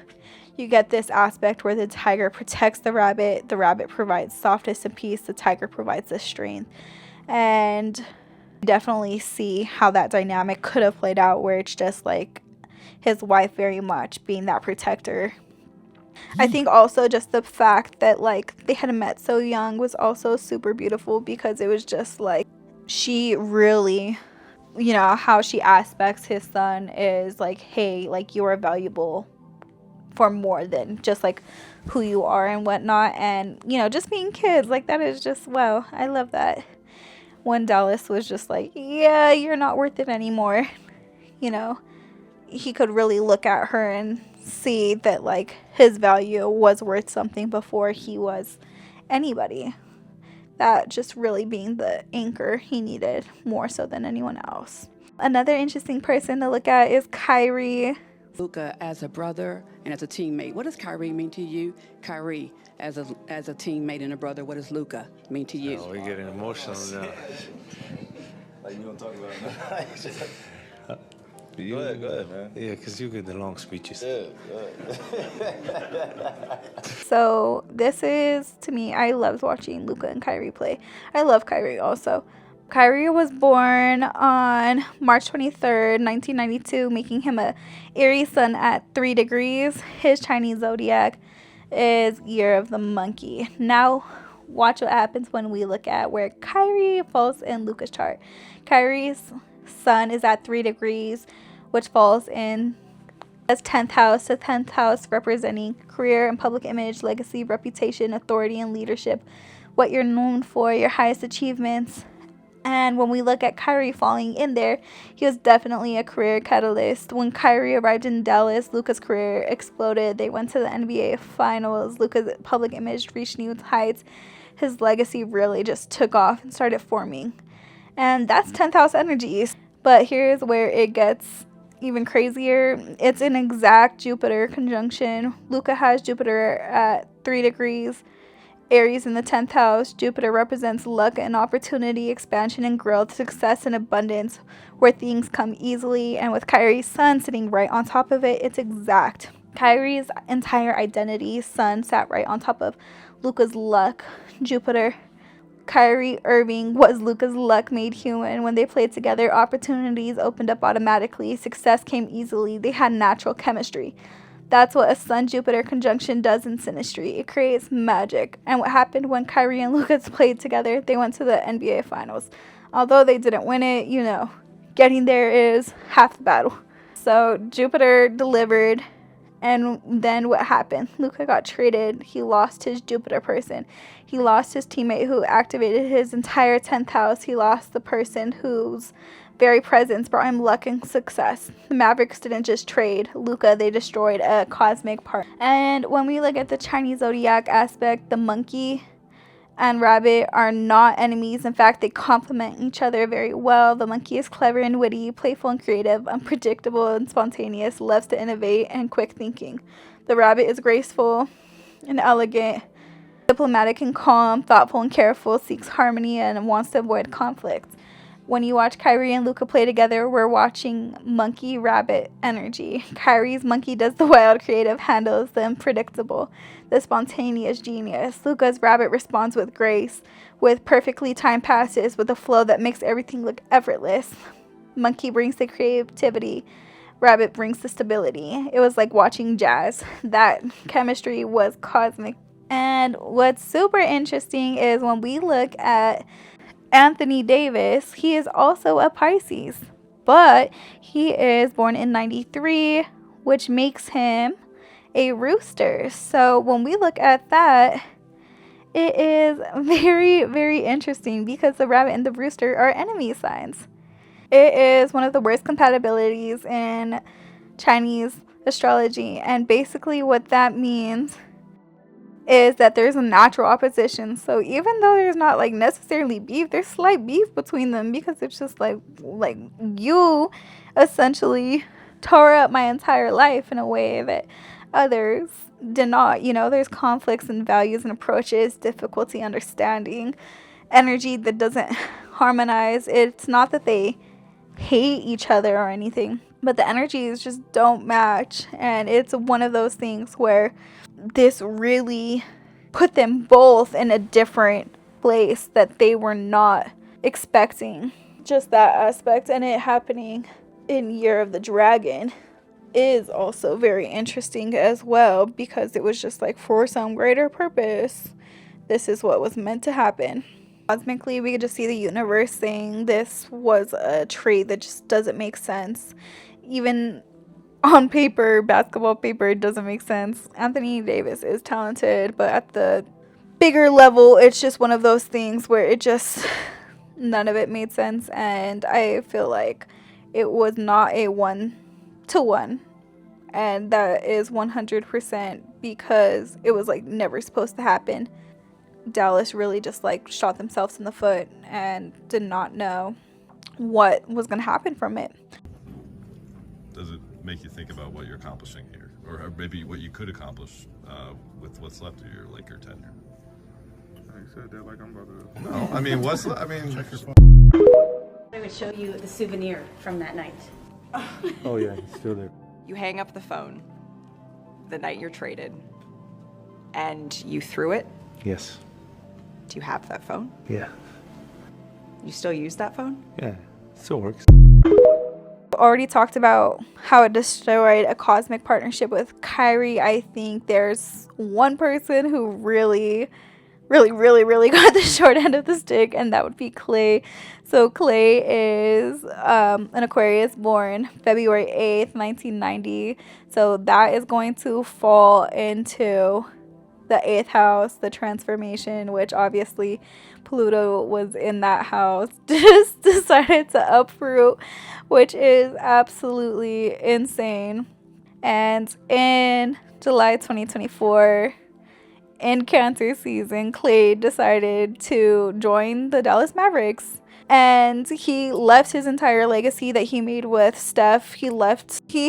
you get this aspect where the tiger protects the rabbit provides softness and peace, the tiger provides the strength. And definitely see how that dynamic could have played out, where it's just like his wife very much being that protector. I think also just the fact that like they had met so young was also super beautiful, because it was just like she really, you know, how she aspects his son is like, hey, like, you are valuable for more than just like who you are and whatnot. And, you know, just being kids, like, that is just, wow, I love that. When Dallas was just like, yeah, you're not worth it anymore, you know, he could really look at her and see that like his value was worth something before he was anybody. That just really being the anchor he needed more so than anyone else. Another interesting person to look at is Kyrie. Luka as a brother and as a teammate. What does Kyrie mean to you? Kyrie as a teammate and a brother, what does Luka mean to you? Oh, we're getting emotional now. Like, you gonna talk about it? Go ahead, man. Yeah, because you get the long speeches. Yeah. So this is, to me, I loved watching Luka and Kyrie play. I love Kyrie also. Kyrie was born on March 23rd, 1992, making him a Aries sun at 3 degrees. His Chinese zodiac is Year of the Monkey. Now, watch what happens when we look at where Kyrie falls in Luka's chart. Kyrie's sun is at 3 degrees, which falls in as 10th house. The 10th house representing career and public image, legacy, reputation, authority, and leadership, what you're known for, your highest achievements. And when we look at Kyrie falling in there, he was definitely a career catalyst. When Kyrie arrived in Dallas, Luka's career exploded. They went to the NBA Finals. Luka's public image reached new heights. His legacy really just took off and started forming. And that's 10th house energies. But here's where it gets even crazier. It's an exact Jupiter conjunction. Luka has Jupiter at 3 degrees. Aries in the 10th house. Jupiter represents luck and opportunity, expansion and growth, success and abundance, where things come easily. And with Kyrie's sun sitting right on top of it, it's exact. Kyrie's entire identity, sun, sat right on top of Luka's luck, Jupiter. Kyrie Irving was Luka's luck made human. When they played together, opportunities opened up automatically. Success came easily. They had natural chemistry. That's what a Sun-Jupiter conjunction does in synastry. It creates magic. And what happened when Kyrie and Luka played together, they went to the NBA Finals. Although they didn't win it, you know, getting there is half the battle. So Jupiter delivered. And then what happened? Luka got traded. He lost his Jupiter person. He lost his teammate who activated his entire 10th house. He lost the person whose very presence brought him luck and success. The Mavericks didn't just trade Luka, they destroyed a cosmic part. And when we look at the Chinese zodiac aspect, the monkey and rabbit are not enemies. In fact, they complement each other very well. The monkey is clever and witty, playful and creative, unpredictable and spontaneous, loves to innovate and quick thinking. The rabbit is graceful and elegant, diplomatic and calm, thoughtful and careful, seeks harmony and wants to avoid conflict. When you watch Kyrie and Luka play together, we're watching monkey-rabbit energy. Kyrie's monkey does the wild, creative, handles the unpredictable, the spontaneous genius. Luka's rabbit responds with grace, with perfectly timed passes, with a flow that makes everything look effortless. Monkey brings the creativity. Rabbit brings the stability. It was like watching jazz. That chemistry was cosmic. And what's super interesting is when we look at Anthony Davis, he is also a Pisces, but he is born in 93, which makes him a rooster. So when we look at that, it is very, very interesting because the rabbit and the rooster are enemy signs. It is one of the worst compatibilities in Chinese astrology, and basically what that means is that there's a natural opposition. So even though there's not like necessarily beef, there's slight beef between them because it's just like you essentially tore up my entire life in a way that others did not. You know, there's conflicts in values and approaches, difficulty understanding, energy that doesn't harmonize. It's not that they hate each other or anything, but the energies just don't match. And it's one of those things where this really put them both in a different place that they were not expecting. Just that aspect, and it happening in Year of the Dragon is also very interesting as well, because it was just like, for some greater purpose, this is what was meant to happen. Cosmically, we could just see the universe saying this was a trait that just doesn't make sense. Even on paper, basketball paper, it doesn't make sense. Anthony Davis is talented, but at the bigger level, it's just one of those things where it just, none of it made sense. And I feel like it was not a 1-to-1. And that is 100% because it was like never supposed to happen. Dallas really just like shot themselves in the foot and did not know what was going to happen from it. Does it make you think about what you're accomplishing here, or maybe what you could accomplish with what's left of your Laker tenure? I said that like I'm about to. No, I mean, I would show you the souvenir from that night. Oh yeah, he's still there. You hang up the phone the night you're traded, and you threw it. Yes. Do you have that phone? Yeah. You still use that phone? Yeah. Still works. Already talked about how it destroyed a cosmic partnership with Kyrie. I think there's one person who really got the short end of the stick, and that would be Klay. So Klay is an Aquarius born February 8th, 1990. So that is going to fall into the 8th house, the transformation, which obviously Pluto was in that house, just decided to uproot, which is absolutely insane. And in July 2024, in Cancer season, Klay decided to join the Dallas Mavericks. And he left his entire legacy that he made with Steph. He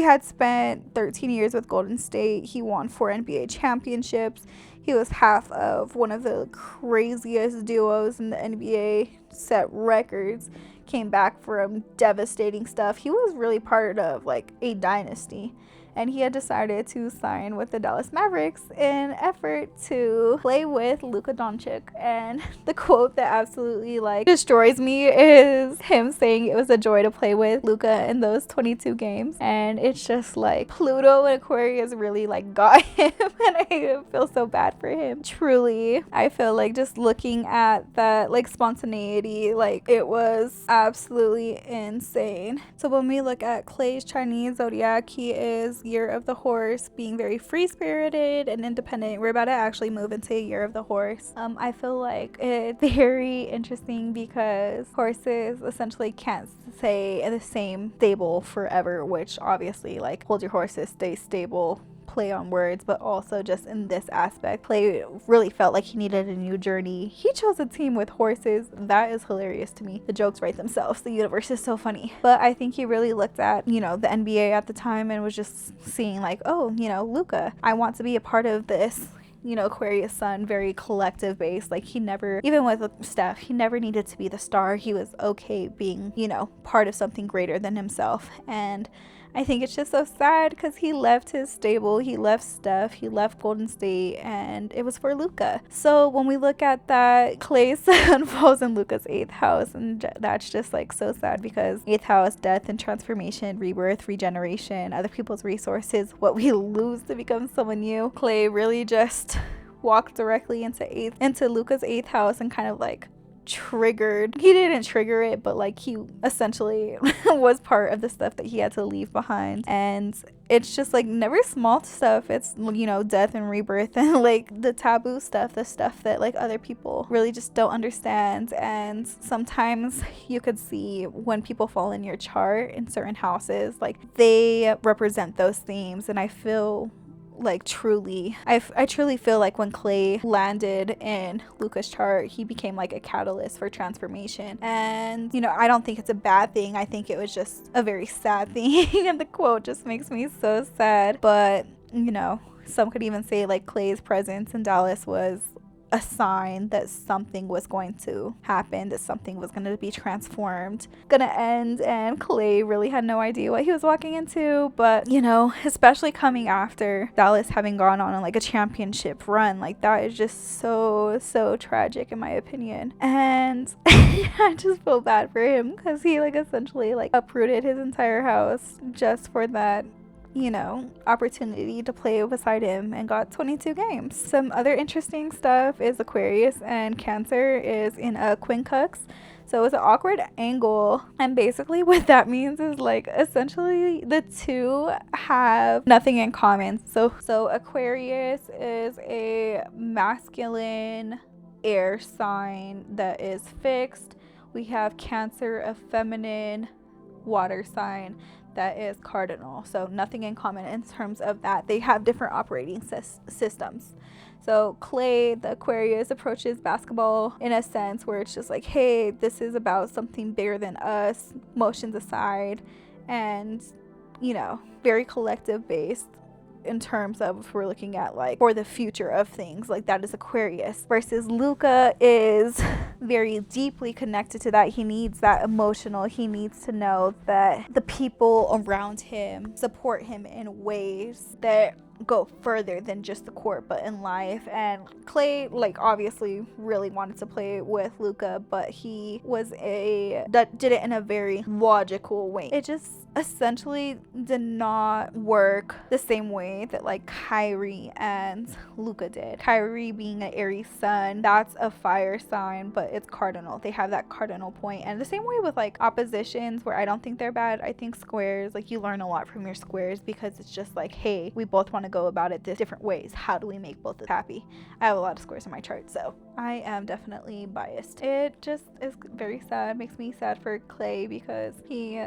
had spent 13 years with Golden State. He won 4 NBA championships. He was half of one of the craziest duos in the NBA, set records, came back from devastating stuff. He was really part of like a dynasty. And he had decided to sign with the Dallas Mavericks in effort to play with Luka Doncic. And the quote that absolutely like destroys me is him saying it was a joy to play with Luka in those 22 games. And it's just like Pluto and Aquarius really like got him, and I feel so bad for him. Truly, I feel like just looking at that like spontaneity, like it was absolutely insane. So when we look at Klay's Chinese zodiac, he is year of the horse, being very free-spirited and independent. We're about to actually move into a year of the horse. I feel like it's very interesting because horses essentially can't stay in the same stable forever, which obviously like hold your horses, stay stable, play on words, but also just in this aspect, Klay really felt like he needed a new journey. He chose a team with horses. That is hilarious to me. The jokes write themselves. The universe is so funny. But I think he really looked at, you know, the NBA at the time and was just seeing like, oh, you know, Luka, I want to be a part of this. You know, Aquarius sun, very collective based. Like he never, even with Steph, he never needed to be the star. He was okay being, you know, part of something greater than himself. And I think it's just so sad because he left his stable, he left Steph, he left Golden State, and it was for Luka. So when we look at that, Klay's sun falls in Luka's 8th house, and that's just like so sad because 8th house, death and transformation, rebirth, regeneration, other people's resources, what we lose to become someone new. Klay really just walked directly into Luka's 8th house and kind of like triggered. He didn't trigger it, but like he essentially was part of the stuff that he had to leave behind. And it's just like never small stuff. It's, you know, death and rebirth and like the taboo stuff, the stuff that like other people really just don't understand. And sometimes you could see when people fall in your chart in certain houses, like they represent those themes. And I feel like I truly feel like when Klay landed in Luka's chart, he became like a catalyst for transformation. And you know, I don't think it's a bad thing. I think it was just a very sad thing. And the quote just makes me so sad. But you know, some could even say like Klay's presence in Dallas was a sign that something was going to happen, that something was going to be transformed, gonna end. And Klay really had no idea what he was walking into. But you know, especially coming after Dallas having gone on like a championship run, like that is just so tragic in my opinion. And I just feel bad for him because he like essentially like uprooted his entire house just for that, you know, opportunity to play beside him, and got 22 games. Some other interesting stuff is Aquarius and Cancer is in a quincux. So it's an awkward angle, and basically what that means is like essentially the two have nothing in common. So Aquarius is a masculine air sign that is fixed. We have Cancer, a feminine water sign that is cardinal. So nothing in common in terms of that. They have different operating systems. So Klay, the Aquarius, approaches basketball in a sense where it's just like, hey, this is about something bigger than us, emotions aside, and you know, very collective based in terms of if we're looking at like for the future of things, like that is Aquarius. Versus Luka is very deeply connected to that. He needs that emotional. He needs to know that the people around him support him in ways that go further than just the court but in life. And Klay like obviously really wanted to play with Luka, but he was that did it in a very logical way. It just essentially did not work the same way that like Kyrie and Luka did. Kyrie being an Aries sun, that's a fire sign, but but it's cardinal. They have that cardinal point. And the same way with like oppositions, where I don't think they're bad. I think squares, like you learn a lot from your squares, because it's just like, hey, we both want to go about it different ways. How do we make both of us happy? I have a lot of squares in my chart, so I am definitely biased. It just is very sad. Makes me sad for Klay, because he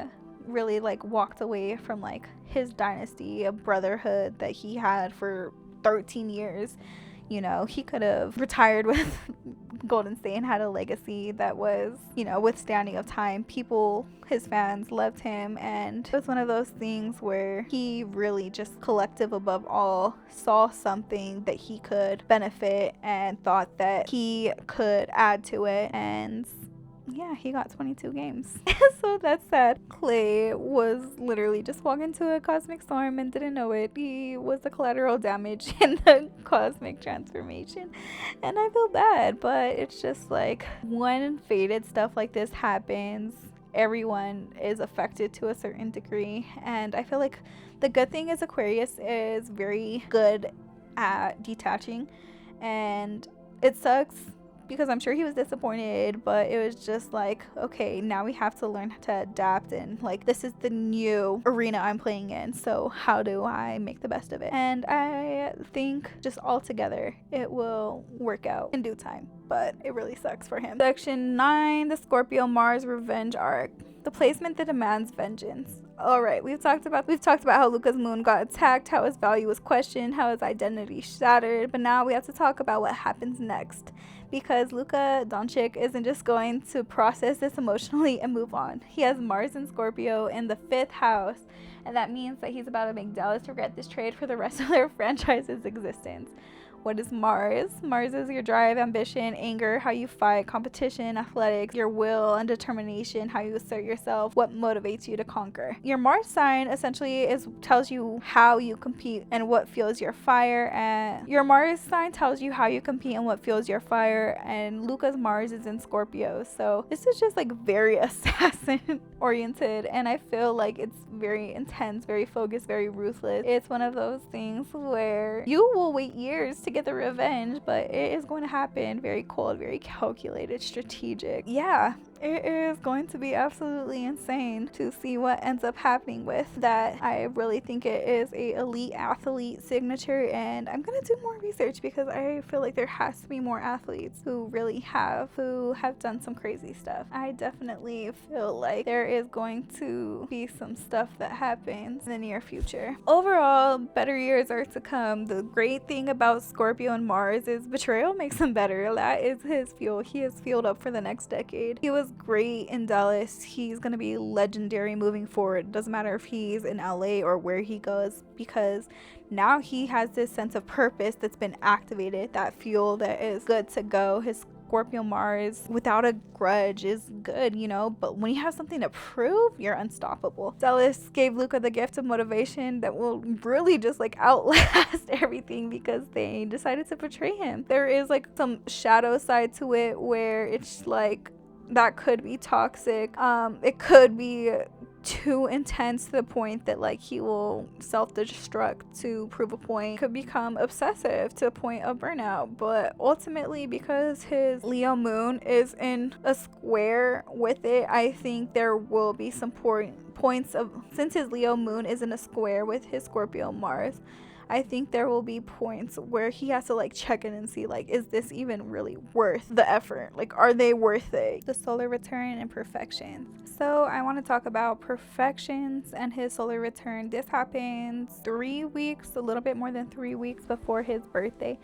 really like walked away from like his dynasty, a brotherhood that he had for 13 years. You know, he could have retired with Golden State and had a legacy that was, you know, withstanding of time. People, his fans loved him, and it was one of those things where he really just, collective above all, saw something that he could benefit and thought that he could add to it, and yeah, he got 22 games. So that's sad. Klay was literally just walking into a cosmic storm and didn't know it. He was the collateral damage in the cosmic transformation. And I feel bad, but it's just like, when fated stuff like this happens, everyone is affected to a certain degree. And I feel like the good thing is Aquarius is very good at detaching. And it sucks, because I'm sure he was disappointed, but it was just like, okay, now we have to learn to adapt, and like, this is the new arena I'm playing in, so how do I make the best of it? And I think just altogether it will work out in due time, but it really sucks for him. Section 9, the Scorpio Mars revenge arc. The placement that demands vengeance. All right, we've talked about how Luka's moon got attacked, how his value was questioned, how his identity shattered, but now we have to talk about what happens next, because Luka Doncic isn't just going to process this emotionally and move on. He has Mars in Scorpio in the 5th house, and that means that he's about to make Dallas regret this trade for the rest of their franchise's existence. What is Mars? Mars is your drive, ambition, anger, how you fight, competition, athletics, your will and determination, how you assert yourself, what motivates you to conquer. Your Mars sign essentially tells you how you compete and what fuels your fire, and your Mars sign tells you how you compete and what fuels your fire, and Luka's Mars is in Scorpio. So this is just like very assassin oriented, and I feel like it's very intense, very focused, very ruthless. It's one of those things where you will wait years to get the revenge, but it is going to happen very cold, very calculated, strategic. Yeah, it is going to be absolutely insane to see what ends up happening with that. I really think it is a elite athlete signature, and I'm gonna do more research, because I feel like there has to be more athletes who have done some crazy stuff. I definitely feel like there is going to be some stuff that happens in the near future. Overall, better years are to come. The great thing about Scorpio and Mars is betrayal makes him better. That is his fuel. He is fueled up for the next decade. He was great in Dallas. He's gonna be legendary moving forward. Doesn't matter if he's in LA or where he goes, because now he has this sense of purpose that's been activated, that fuel that is good to go. His Scorpio Mars without a grudge is good, you know, but when you have something to prove, you're unstoppable. Dallas gave Luka the gift of motivation that will really just like outlast everything, because they decided to betray him. There is like some shadow side to it where it's like, that could be toxic. It could be too intense to the point that like he will self-destruct to prove a point, could become obsessive to the point of burnout. But ultimately, because his Leo moon is in a square with it, I think there will be some points of, since his Leo moon is in a square with his Scorpio Mars, I think there will be points where he has to like check in and see like, is this even really worth the effort? Like, are they worth it? The solar return and perfection. So I want to talk about perfections and his solar return. This happens 3 weeks, a little bit more than 3 weeks before his birthday.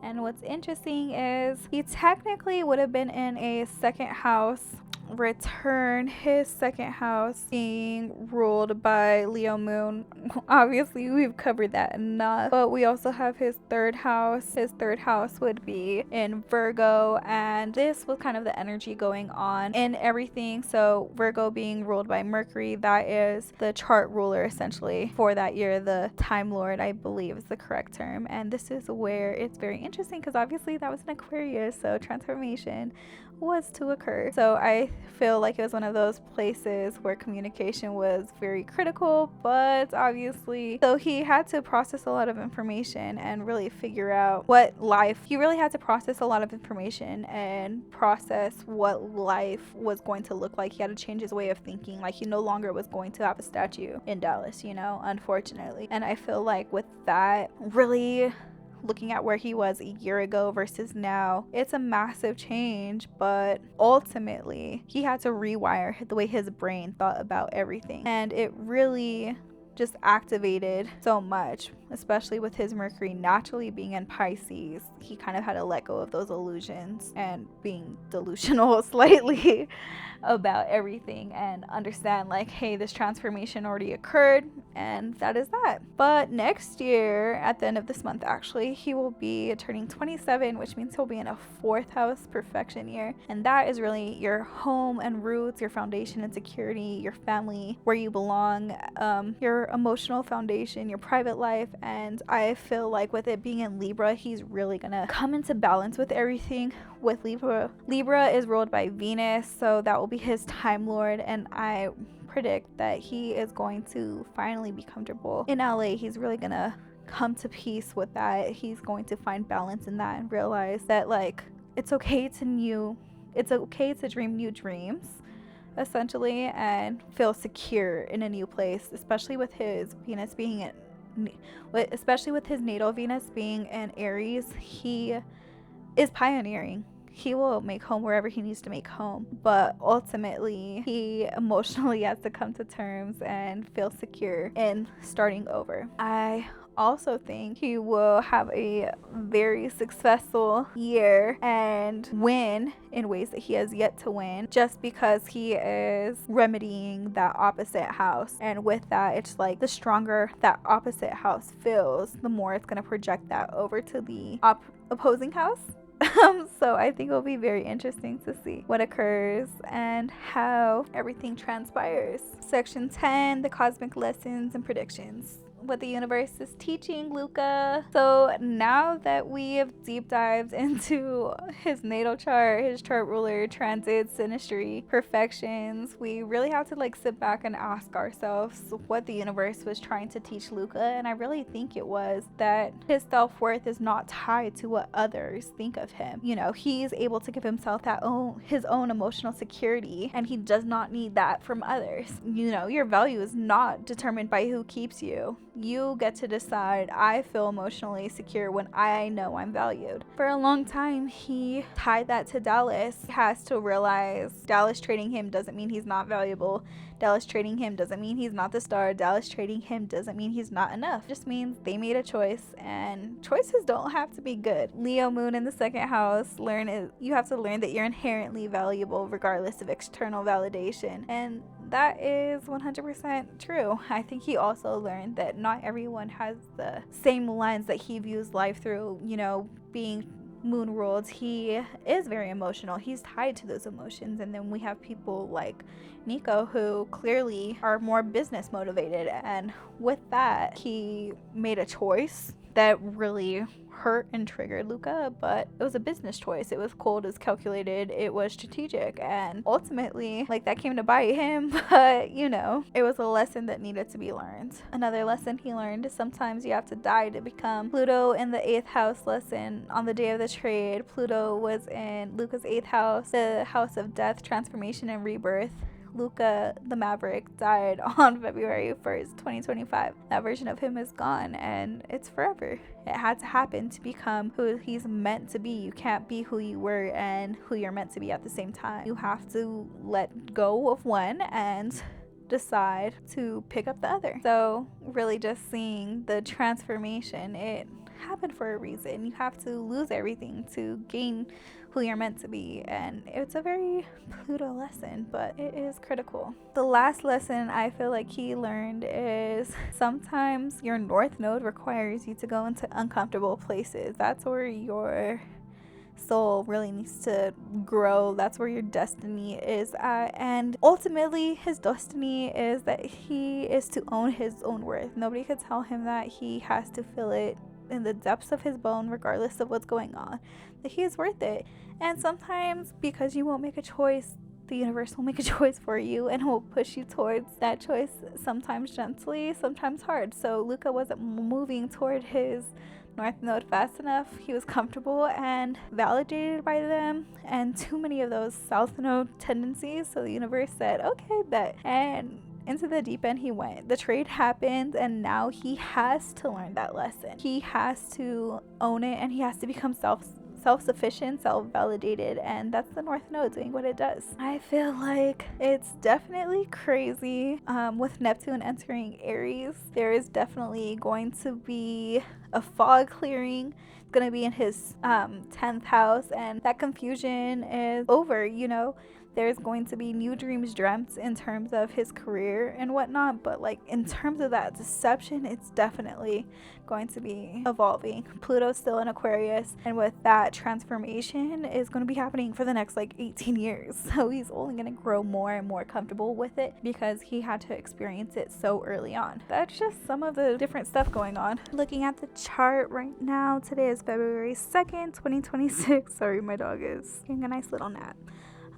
And what's interesting is he technically would have been in a 2nd house return, his 2nd house being ruled by Leo moon. Obviously we've covered that enough, but we also have his 3rd house. His 3rd house would be in Virgo, and this was kind of the energy going on in everything. So Virgo being ruled by Mercury, that is the chart ruler essentially for that year, the Time Lord, I believe is the correct term. And this is where it's very interesting, because obviously that was an Aquarius, so transformation was to occur. So I feel like it was one of those places where communication was very critical, but obviously, so he had to process a lot of information and really figure out he really had to process a lot of information and process what life was going to look like. He had to change his way of thinking. Like, he no longer was going to have a statue in Dallas, unfortunately. And I feel like with that, really looking at where he was a year ago versus now, it's a massive change, but ultimately he had to rewire the way his brain thought about everything, and it really just activated so much, especially with his Mercury naturally being in Pisces. He kind of had to let go of those illusions and being delusional slightly about everything and understand, like, hey, this transformation already occurred, and that is that. But next year, at the end of this month actually, he will be turning 27, which means he'll be in a 4th house profection year, and that is really your home and roots, your foundation and security, your family, where you belong, your emotional foundation, your private life. And I feel like with it being in Libra, he's really gonna come into balance with everything. With Libra is ruled by Venus, so that will be his time lord, and I predict that he is going to finally be comfortable in LA. He's really gonna come to peace with that. He's going to find balance in that and realize that, like, it's okay to dream new dreams, essentially, and feel secure in a new place, especially with his Venus being especially with his natal Venus being in Aries. He is pioneering. He will make home wherever he needs to make home, but ultimately he emotionally has to come to terms and feel secure in starting over. I also think he will have a very successful year and win in ways that he has yet to win, just because he is remedying that opposite house. And with that, it's like the stronger that opposite house feels, the more it's going to project that over to the opposing house. So I think it'll be very interesting to see what occurs and how everything transpires. Section 10, the cosmic lessons and predictions. What the universe is teaching Luka. So now that we have deep dived into his natal chart, his chart ruler, transits, synastry, perfections, we really have to sit back and ask ourselves what the universe was trying to teach Luka. And I really think it was that his self-worth is not tied to what others think of him. He's able to give himself his own emotional security, and he does not need that from others. Your value is not determined by who keeps you. You get to decide. I feel emotionally secure when I know I'm valued. For a long time, he tied that to Dallas. He has to realize Dallas trading him doesn't mean he's not valuable. Dallas trading him doesn't mean he's not the star. Dallas trading him doesn't mean he's not enough. It just means they made a choice, and choices don't have to be good. Leo moon in the 2nd house, you have to learn that you're inherently valuable regardless of external validation. And that is 100% true. I think he also learned that not everyone has the same lens that he views life through. Being moon ruled, he is very emotional. He's tied to those emotions. And then we have people like Nicco who clearly are more business motivated. And with that, he made a choice that really hurt and triggered Luka, but it was a business choice. It was cold, it was calculated, it was strategic, and ultimately, that came to bite him, but it was a lesson that needed to be learned. Another lesson he learned is sometimes you have to die to become. Pluto in the 8th house lesson. On the day of the trade, Pluto was in Luka's 8th house, the house of death, transformation, and rebirth. Luka the Maverick died on February 1st, 2025. That version of him is gone, and it's forever. It had to happen to become who he's meant to be. You can't be who you were and who you're meant to be at the same time. You have to let go of one and decide to pick up the other. So really just seeing the transformation, it happened for a reason. You have to lose everything to gain who you're meant to be, and it's a very Pluto lesson, but it is critical. The last lesson I feel like he learned is sometimes your north node requires you to go into uncomfortable places. That's where your soul really needs to grow. That's where your destiny is at, and ultimately his destiny is that he is to own his own worth. Nobody could tell him that. He has to feel it in the depths of his bone, regardless of what's going on, that he is worth it. And sometimes because you won't make a choice, the universe will make a choice for you and will push you towards that choice, sometimes gently, sometimes hard. So Luka wasn't moving toward his north node fast enough. He was comfortable and validated by them, and too many of those south node tendencies. So the universe said, okay, bet. And into the deep end he went. The trade happened, and now he has to learn that lesson. He has to own it, and he has to become self-sufficient, self-validated, and that's the north node doing what it does. I feel like it's definitely crazy. With Neptune entering Aries, there is definitely going to be a fog clearing. It's going to be in his 10th house, and that confusion is over. There's going to be new dreams dreamt in terms of his career and whatnot, but like in terms of that deception, it's definitely going to be evolving. Pluto's still in Aquarius, and with that, transformation is going to be happening for the next like 18 years. So he's only going to grow more and more comfortable with it because he had to experience it so early on. That's just some of the different stuff going on. Looking at the chart right now, today is February 2nd, 2026. Sorry, my dog is getting a nice little nap.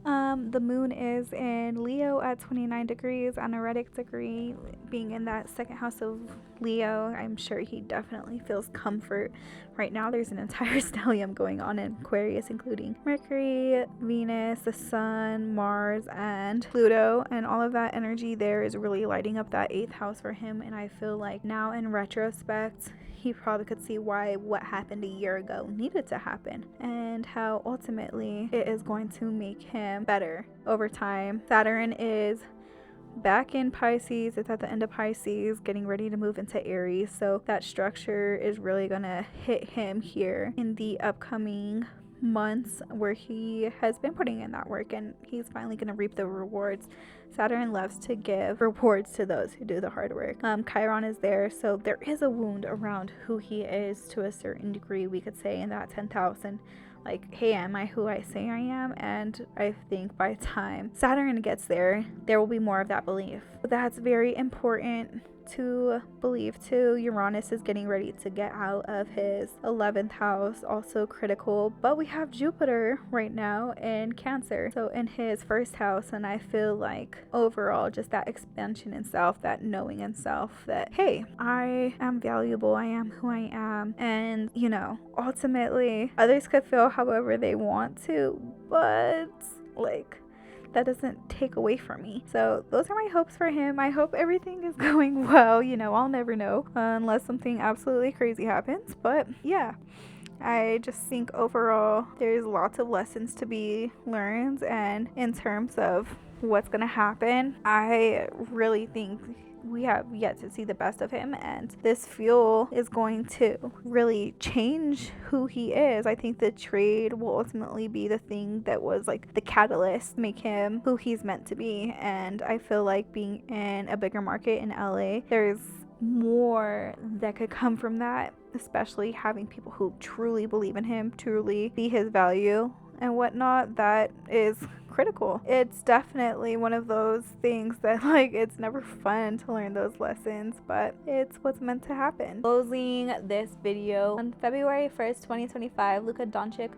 The moon is in Leo at 29 degrees, anaretic degree, being in that second house of Leo. I'm sure he definitely feels comfort. Right now there's an entire stellium going on in Aquarius, including Mercury, Venus, the Sun, Mars, and Pluto, and all of that energy there is really lighting up that 8th house for him. And I feel like now in retrospect, he probably could see why what happened a year ago needed to happen, and how ultimately it is going to make him better over time. Saturn is back in Pisces. It's at the end of Pisces, getting ready to move into Aries. So that structure is really going to hit him here in the upcoming months, where he has been putting in that work, and he's finally going to reap the rewards. Saturn loves to give rewards to those who do the hard work. Chiron is there, so there is a wound around who he is to a certain degree, we could say, in that 10th house. And like, hey, am I who I say I am? And I think by the time Saturn gets there, there will be more of that belief. That's very important to believe too. Uranus is getting ready to get out of his 11th house, also critical, but we have Jupiter right now in Cancer, so in his first house. And I feel like overall just that expansion in self, that knowing in self that, hey, I am valuable, I am who I am, and ultimately others could feel however they want to, but like, that doesn't take away from me. So those are my hopes for him. I hope everything is going well. I'll never know unless something absolutely crazy happens. But yeah, I just think overall there's lots of lessons to be learned, and in terms of what's gonna happen, I really think we have yet to see the best of him, and this fuel is going to really change who he is. I think the trade will ultimately be the thing that was like the catalyst, make him who he's meant to be. And I feel like being in a bigger market in LA, there's more that could come from that, especially having people who truly believe in him, truly see his value and whatnot. That is critical. It's definitely one of those things that like, it's never fun to learn those lessons, but it's what's meant to happen. Closing this video, on February 1st, 2025, Luka Doncic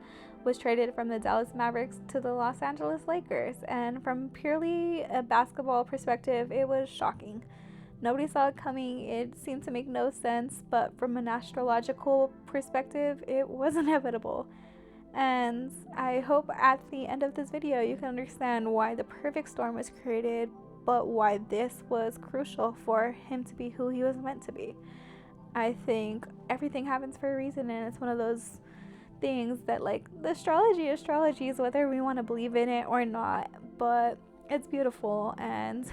was traded from the Dallas Mavericks to the Los Angeles Lakers, and from purely a basketball perspective, it was shocking. Nobody saw it coming. It seemed to make no sense, but from an astrological perspective, it was inevitable. And I hope at the end of this video you can understand why the perfect storm was created, but why this was crucial for him to be who he was meant to be. I think everything happens for a reason, and it's one of those things that, like, the astrology is whether we want to believe in it or not, but it's beautiful. And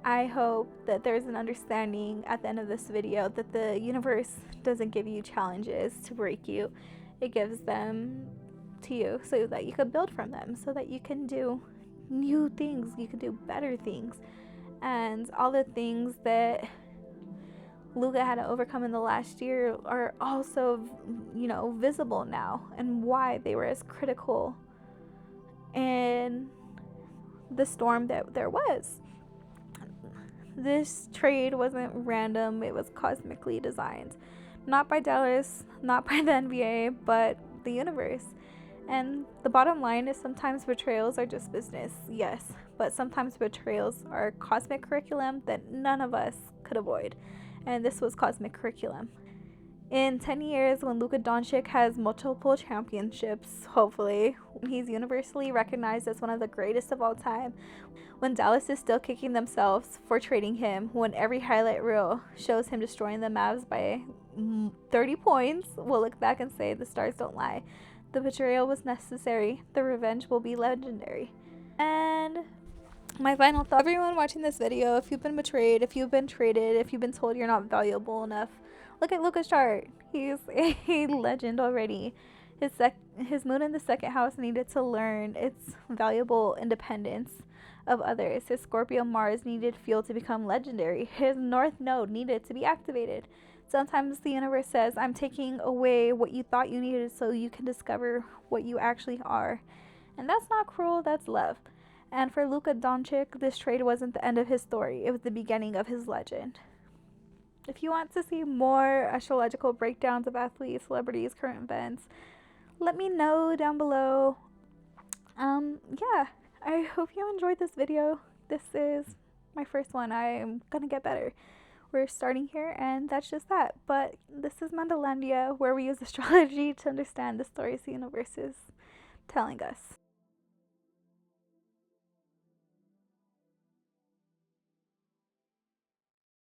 I hope that there's an understanding at the end of this video that the universe doesn't give you challenges to break you. It gives them to you so that you can build from them, so that you can do new things, you can do better things. And all the things that Luka had to overcome in the last year are also, visible now, and why they were as critical in the storm that there was. This trade wasn't random, it was cosmically designed. Not by Dallas, not by the NBA, but the universe. And the bottom line is sometimes betrayals are just business, yes, but sometimes betrayals are cosmic curriculum that none of us could avoid. And this was cosmic curriculum. In 10 years, when Luka Doncic has multiple championships, hopefully, he's universally recognized as one of the greatest of all time, when Dallas is still kicking themselves for trading him, when every highlight reel shows him destroying the Mavs by 30 points, we'll look back and say the stars don't lie. The betrayal was necessary. The revenge will be legendary. And my final thought, everyone watching this video, if you've been betrayed, if you've been traded, if you've been told you're not valuable enough, look at Luka's chart. He's a legend already. His moon in the second house needed to learn its valuable independence of others. His Scorpio Mars needed fuel to become legendary. His North Node needed to be activated. Sometimes the universe says, I'm taking away what you thought you needed so you can discover what you actually are. And that's not cruel, that's love. And for Luka Doncic, this trade wasn't the end of his story. It was the beginning of his legend. If you want to see more astrological breakdowns of athletes, celebrities, current events, let me know down below. Yeah, I hope you enjoyed this video. This is my first one. I'm gonna get better. We're starting here, and that's just that. But this is Mandalandia, where we use astrology to understand the stories the universe is telling us.